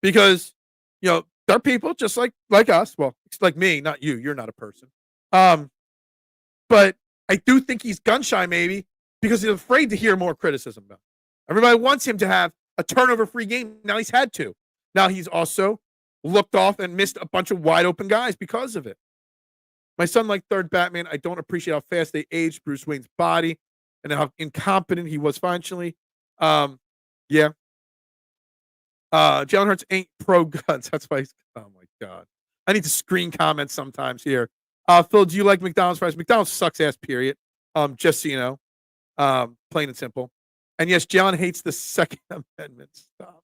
because, they're people just like us. Well, it's like me, not you. You're not a person. But I do think he's gun shy maybe because he's afraid to hear more criticism about him. Everybody wants him to have a turnover-free game. Now he's had to. Now he's also looked off and missed a bunch of wide open guys because of it. My son liked third Batman. I don't appreciate how fast they aged Bruce Wayne's body and how incompetent he was functionally. Yeah. Jalen Hurts ain't pro guns. That's why oh my God. I need to screen comments sometimes here. Phil, do you like McDonald's fries? McDonald's sucks ass, period. Just so you know. Plain and simple. And yes, Jalen hates the Second Amendment. Stop.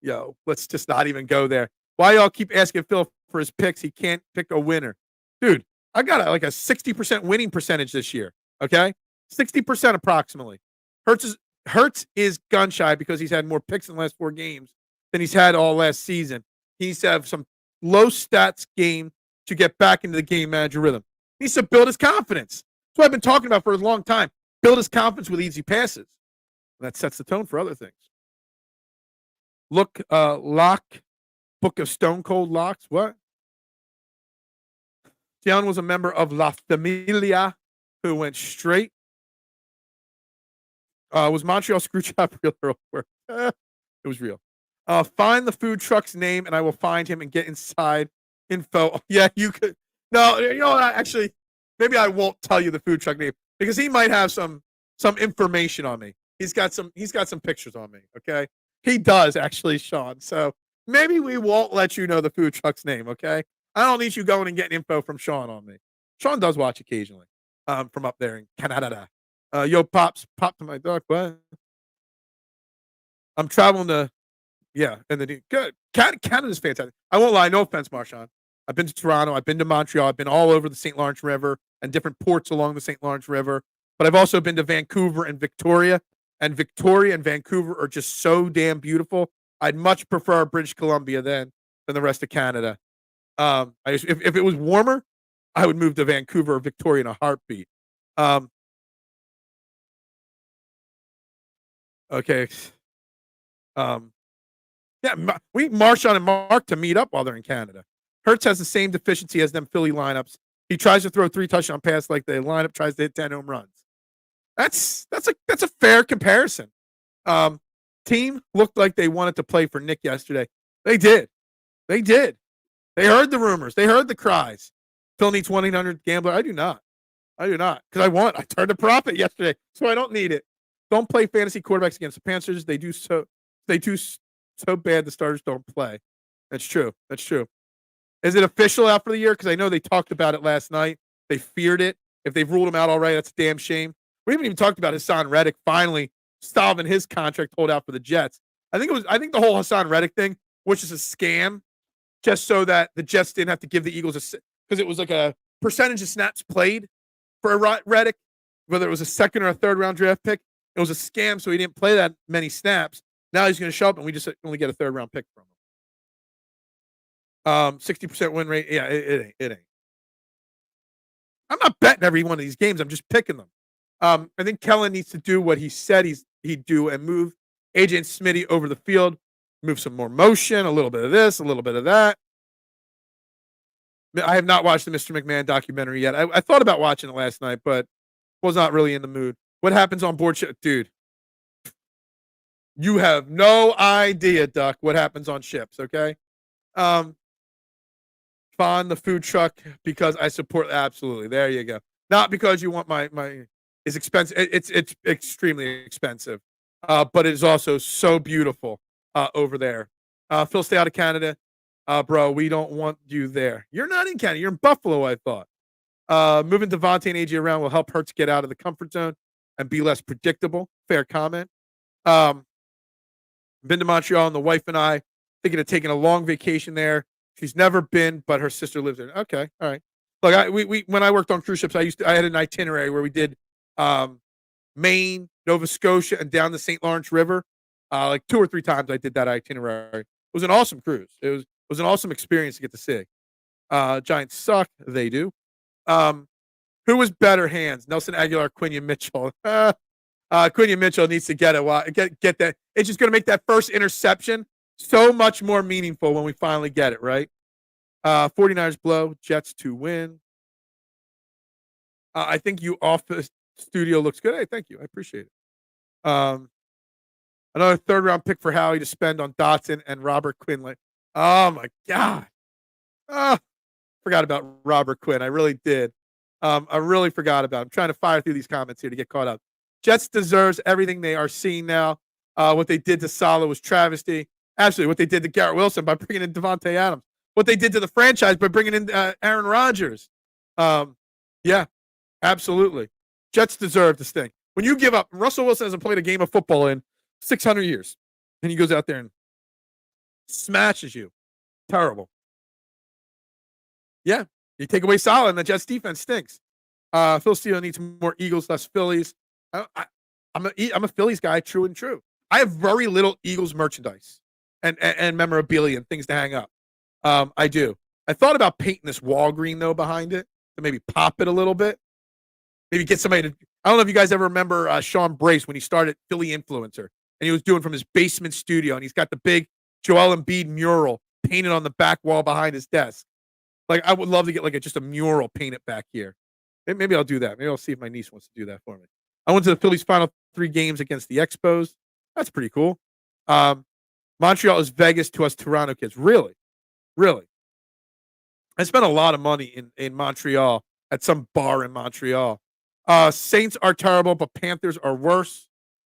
Yo, let's just not even go there. Why y'all keep asking Phil for his picks? He can't pick a winner. Dude, I got like a 60% winning percentage this year. Okay? 60% approximately. Hurts is gun shy because he's had more picks in the last 4 games than he's had all last season. He needs to have some low stats game to get back into the game manager rhythm. He needs to build his confidence. That's what I've been talking about for a long time. Build his confidence with easy passes. And that sets the tone for other things. Look, Book of Stone Cold Locks. What? Jalen was a member of La Familia who went straight. Was Montreal Screwjob real or over? It was real. Find the food truck's name and I will find him and get inside info. Yeah, you could. No, actually, maybe I won't tell you the food truck name because he might have some information on me. He's got some pictures on me. Okay, he does actually, Sean. So maybe we won't let you know the food truck's name. Okay, I don't need you going and getting info from Sean on me. Sean does watch occasionally. From up there in Canada. Yo, pop to my dog. What? I'm traveling to, and then good. Canada's fantastic. I won't lie. No offense, Marshawn. I've been to Toronto. I've been to Montreal. I've been all over the St. Lawrence River and different ports along the St. Lawrence River. But I've also been to Vancouver and Victoria. And Victoria and Vancouver are just so damn beautiful. I'd much prefer British Columbia than the rest of Canada. If it was warmer, I would move to Vancouver or Victoria in a heartbeat. Okay. Yeah, we need Marshawn and Mark to meet up while they're in Canada. Hurts has the same deficiency as them Philly lineups. He tries to throw 3 touchdown passes like the lineup tries to hit 10 home runs. That's a fair comparison. Team looked like they wanted to play for Nick yesterday. They did. They did. They heard the rumors. They heard the cries. Phil needs 1-800-GAMBLER. I do not. Because I turned a profit yesterday, so I don't need it. Don't play fantasy quarterbacks against the Panthers. They do so bad the starters don't play. That's true. Is it official out for the year? Because I know they talked about it last night. They feared it. If they've ruled him out already, that's a damn shame. We haven't even talked about Hassan Reddick finally solving his contract holdout for the Jets. I think the whole Hassan Reddick thing was just a scam, just so that the Jets didn't have to give the Eagles because it was like a percentage of snaps played for Reddick, whether it was a second or a third round draft pick. It was a scam, so he didn't play that many snaps. Now he's going to show up, and we just only get a third round pick from him. 60% win rate. Yeah, it ain't. I'm not betting every one of these games. I'm just picking them. I think Kellen needs to do what he said he'd do and move AJ and Smitty over the field, move some more motion, a little bit of this, a little bit of that. I have not watched the Mr. McMahon documentary yet. I thought about watching it last night, but was not really in the mood. What happens on board ship? Dude, you have no idea, Duck, what happens on ships, okay? Fond the food truck because I support. Absolutely. There you go. Not because you want my it's expensive. It's extremely expensive. But it is also so beautiful over there. Phil, stay out of Canada. Bro, we don't want you there. You're not in Canada. You're in Buffalo, I thought. Moving Devontae and AJ around will help Hurts get out of the comfort zone and be less predictable. Fair comment. Been to Montreal, and the wife and I thinking of taking a long vacation there. She's never been, but her sister lives there. Okay, all right. Look, we when I worked on cruise ships, I had an itinerary where we did Maine, Nova Scotia, and down the St. Lawrence River. Like 2 or 3 times I did that itinerary. It was an awesome cruise. It was an awesome experience to get to see. Giants suck. They do. Who was better hands? Nelson Aguilar, Quinion Mitchell. Quinion Mitchell needs to get it. Get that. It's just going to make that first interception so much more meaningful when we finally get it, right? 49ers blow, Jets to win. I think you off the studio looks good. Hey, thank you. I appreciate it. Another 3rd round pick for Howie to spend on Dotson and Robert Quinn. Oh my God. Forgot about Robert Quinn. I really did. I really forgot about him. I'm trying to fire through these comments here to get caught up. Jets deserves everything they are seeing now. What they did to Saleh was travesty. Absolutely. What they did to Garrett Wilson by bringing in Devontae Adams. What they did to the franchise by bringing in Aaron Rodgers. Yeah, absolutely. Jets deserve this thing. When you give up, Russell Wilson hasn't played a game of football in 600 years. And he goes out there and smashes you. Terrible. Yeah. You take away Saleh and the Jets defense stinks. Phil Steele needs more Eagles, less Phillies. I'm a Phillies guy, true and true. I have very little Eagles merchandise and memorabilia and things to hang up. I do. I thought about painting this wall green, though, behind it to maybe pop it a little bit. Maybe get somebody to. I don't know if you guys ever remember Sean Brace when he started Philly Influencer, and he was doing from his basement studio, and he's got the big Joel Embiid mural painted on the back wall behind his desk. Like, I would love to get just a mural painted back here. Maybe I'll do that. Maybe I'll see if my niece wants to do that for me. I went to the Phillies' final 3 games against the Expos. That's pretty cool. Montreal is Vegas to us Toronto kids. Really? Really? I spent a lot of money in Montreal at some bar in Montreal. Saints are terrible, but Panthers are worse.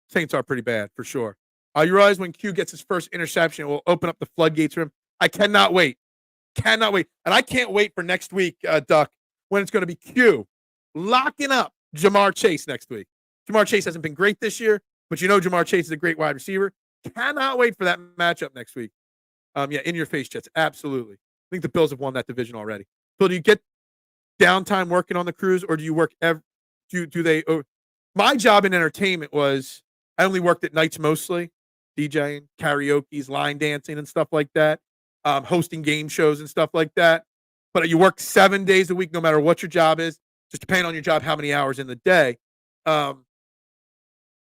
Saints are pretty bad, for sure. You realize when Q gets his first interception, it will open up the floodgates for him. I cannot wait. Cannot wait. And I can't wait for next week, Duck, when it's going to be Q locking up Jamar Chase next week. Jamar Chase hasn't been great this year, but you know Jamar Chase is a great wide receiver. Cannot wait for that matchup next week. Yeah, in your face, Jets. Absolutely. I think the Bills have won that division already. So do you get downtime working on the cruise, or do you work my job in entertainment was I only worked at nights mostly, DJing, karaoke's, line dancing and stuff like that, hosting game shows and stuff like that. But you work 7 days a week no matter what your job is, just depending on your job, how many hours in the day.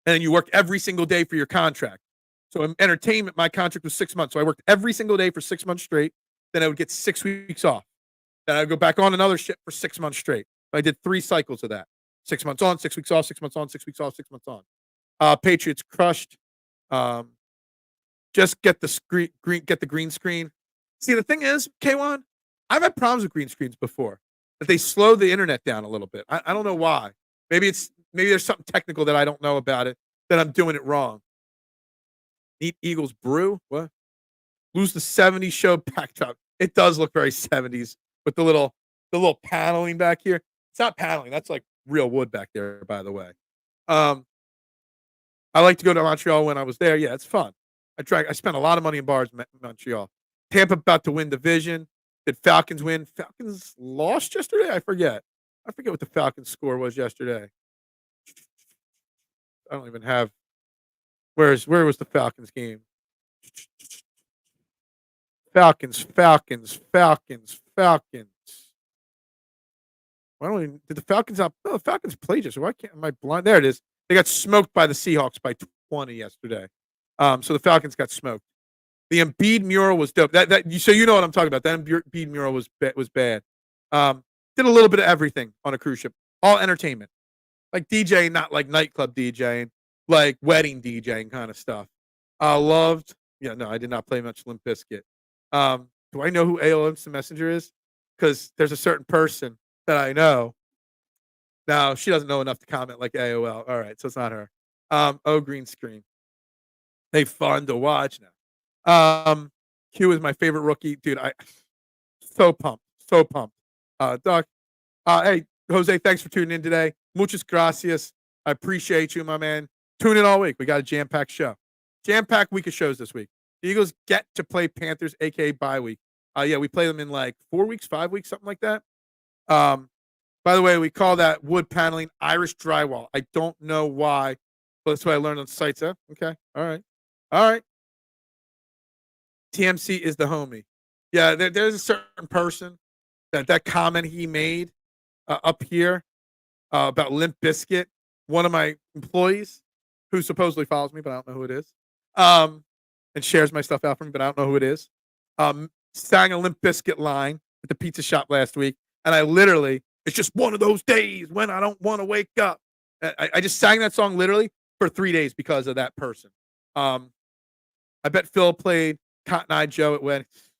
And you work every single day for your contract. So in entertainment, my contract was 6 months. So I worked every single day for 6 months straight. Then I would get 6 weeks off. Then I'd go back on another ship for 6 months straight. I did 3 cycles of that. 6 months on, 6 weeks off, 6 months on, 6 weeks off, 6 months on. Patriots crushed. Just get the green screen. See, the thing is, K1, I've had problems with green screens before. That they slow the internet down a little bit. I don't know why. Maybe there's something technical that I don't know about it, that I'm doing it wrong. Neat Eagles brew. What? Lose the 70s show backdrop. It does look very 70s with the little paneling back here. It's not paneling. That's like real wood back there, by the way. I like to go to Montreal when I was there. Yeah, it's fun. I spent a lot of money in bars in Montreal. Tampa about to win division. Did Falcons win? Falcons lost yesterday? I forget what the Falcons score was yesterday. I don't even have. Where was the Falcons game? Falcons. Why don't we, did the Falcons out? No, the Falcons played just. Why can't, am I blind? There it is. They got smoked by the Seahawks by 20 yesterday. So the Falcons got smoked. The Embiid mural was dope. So you know what I'm talking about. That Embiid mural was bad. Did a little bit of everything on a cruise ship. All entertainment. Like DJing, not like nightclub DJing, like wedding DJing kind of stuff. Loved. Yeah, no, I did not play much Limp Bizkit. Do I know who AOL Instant Messenger is? Because there's a certain person that I know. Now, she doesn't know enough to comment like AOL. All right, so it's not her. Green screen. They fun to watch now. Q is my favorite rookie. Dude, so pumped. Doc. Hey, Jose, thanks for tuning in today. Muchas gracias. I appreciate you, my man. Tune in all week. We got a jam-packed show. Jam-packed week of shows this week. The Eagles get to play Panthers, a.k.a. bye week. Yeah, we play them in like 4 weeks, 5 weeks, something like that. By the way, we call that wood paneling Irish drywall. I don't know why, but that's what I learned on sites. Huh? Okay. All right. TMC is the homie. Yeah, there's a certain person that comment he made up here about Limp Bizkit. One of my employees who supposedly follows me, but I don't know who it is, and shares my stuff out for me, but I don't know who it is, sang a Limp Bizkit line at the pizza shop last week, and I literally, it's just one of those days when I don't want to wake up. I just sang that song literally for 3 days because of that person. I bet Phil played Cotton Eye Joe at weddings.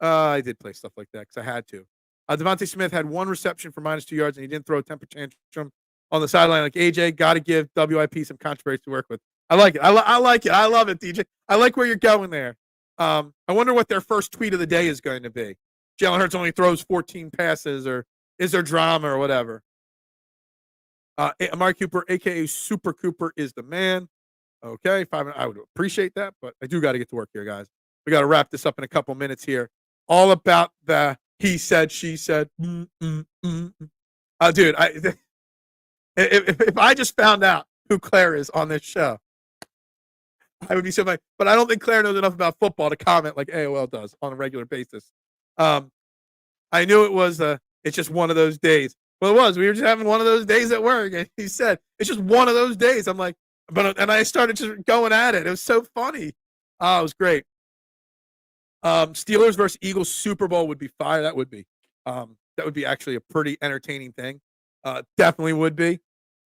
I did play stuff like that because I had to. Devontae Smith had 1 reception for -2 yards, and he didn't throw a temper tantrum on the sideline like AJ. Got to give WIP some controversy to work with. I like it. I like it. I love it, DJ. I like where you're going there. I wonder what their first tweet of the day is going to be. Jalen Hurts only throws 14 passes, or is there drama or whatever? Amari Cooper, a.k.a. Super Cooper, is the man. Okay, I would appreciate that, but I do got to get to work here, guys. We got to wrap this up in a couple minutes here. All about the he said, she said. Dude, if I just found out who Claire is on this show, I would be so funny. But I don't think Claire knows enough about football to comment like AOL does on a regular basis. I knew it was it's just one of those days. Well, it was. We were just having one of those days at work, and he said it's just one of those days. I'm like, and I started just going at it. It was so funny. Oh, it was great. Steelers versus Eagles Super Bowl would be fire. That would be. That would be actually a pretty entertaining thing. Definitely would be.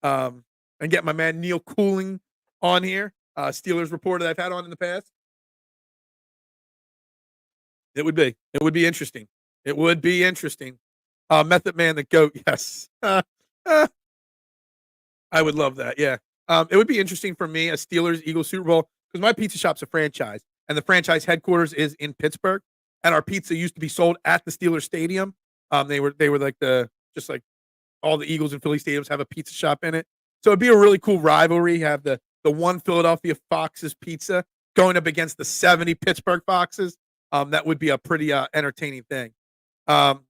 And get my man Neil Cooling on here. Steelers reporter that I've had on in the past. It would be. It would be interesting. It would be interesting. Method Man, the GOAT. Yes. I would love that. Yeah. It would be interesting for me, a Steelers-Eagles Super Bowl, because my pizza shop's a franchise, and the franchise headquarters is in Pittsburgh, and our pizza used to be sold at the Steelers Stadium. They were like just like all the Eagles and Philly stadiums have a pizza shop in it. So it'd be a really cool rivalry. Have the one Philadelphia Foxes pizza going up against the 70 Pittsburgh Foxes. That would be a pretty entertaining thing. I'm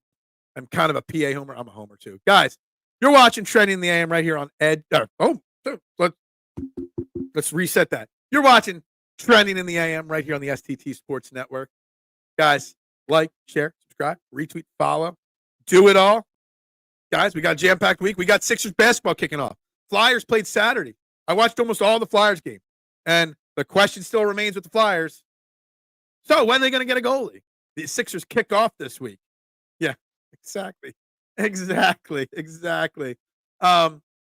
kind of a PA homer. I'm a homer too. Guys, you're watching Trending in the AM right here on Ed. Let's reset that. You're watching Trending in the AM right here on the STT Sports Network. Guys, like, share, subscribe, retweet, follow. Do it all. Guys, we got a jam-packed week. We got Sixers basketball kicking off. Flyers played Saturday. I watched almost all the Flyers game. And The question still remains with the Flyers. So when are they going to get a goalie? The Sixers kick off this week. Yeah, exactly. Exactly.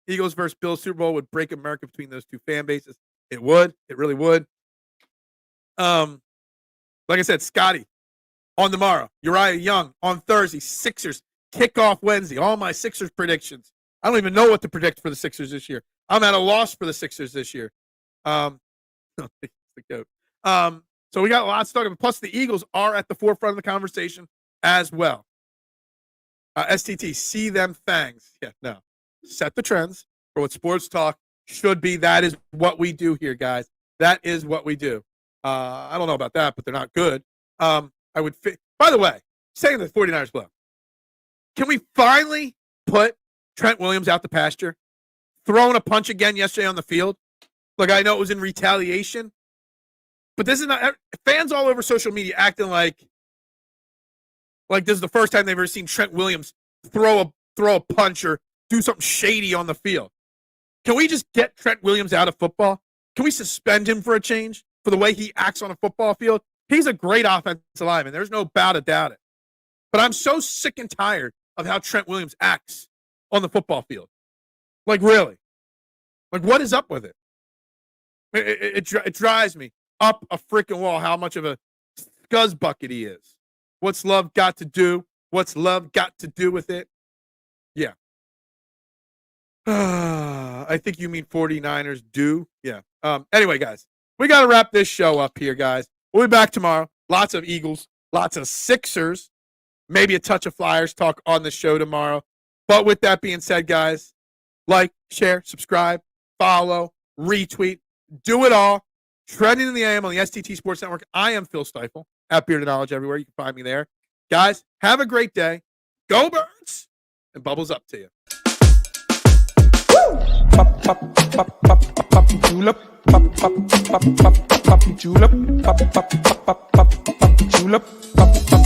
Eagles versus Bills Super Bowl would break America between those two fan bases. It would. It really would. Like I said, Scotty on tomorrow. Uriah Young on Thursday. Sixers kickoff Wednesday. All my Sixers predictions. I don't even know what to predict for the Sixers this year. I'm at a loss for the Sixers this year. The goat. So we got lots to talk about. Plus, the Eagles are at the forefront of the conversation as well. STT, see them fangs. Yeah, no. Set the trends for what sports talk should be. That is what we do here, guys. That is what we do. I don't know about that, but they're not good. By the way, saying the 49ers blow. Can we finally put Trent Williams out the pasture? Throwing a punch again yesterday on the field. Look, I know it was in retaliation, but this is not fans all over social media acting like this is the first time they've ever seen Trent Williams throw a punch or do something shady on the field. Can we just get Trent Williams out of football? Can we suspend him for a change for the way he acts on a football field? He's a great offensive lineman. There's no doubt about it. But I'm so sick and tired of how Trent Williams acts on the football field. Like, really? Like, what is up with it? It drives me up a freaking wall how much of a scuzz bucket he is. What's love got to do? What's love got to do with it? Yeah. I think you mean 49ers do. Yeah. Anyway, guys, we got to wrap this show up here, guys. We'll be back tomorrow. Lots of Eagles, lots of Sixers, maybe a touch of Flyers talk on the show tomorrow. But with that being said, guys, like, share, subscribe, follow, retweet, do it all. Trending in the AM on the STT Sports Network. I am Phil Stiefel at Bearded Knowledge everywhere. You can find me there. Guys, have a great day. Go Birds! And bubbles up to you. Pop, pop, pop, pop, pop, julep. Pop, pop, pop, pop, pop, julep. Pop, pop, pop, pop, pop, julep. Pop, pop.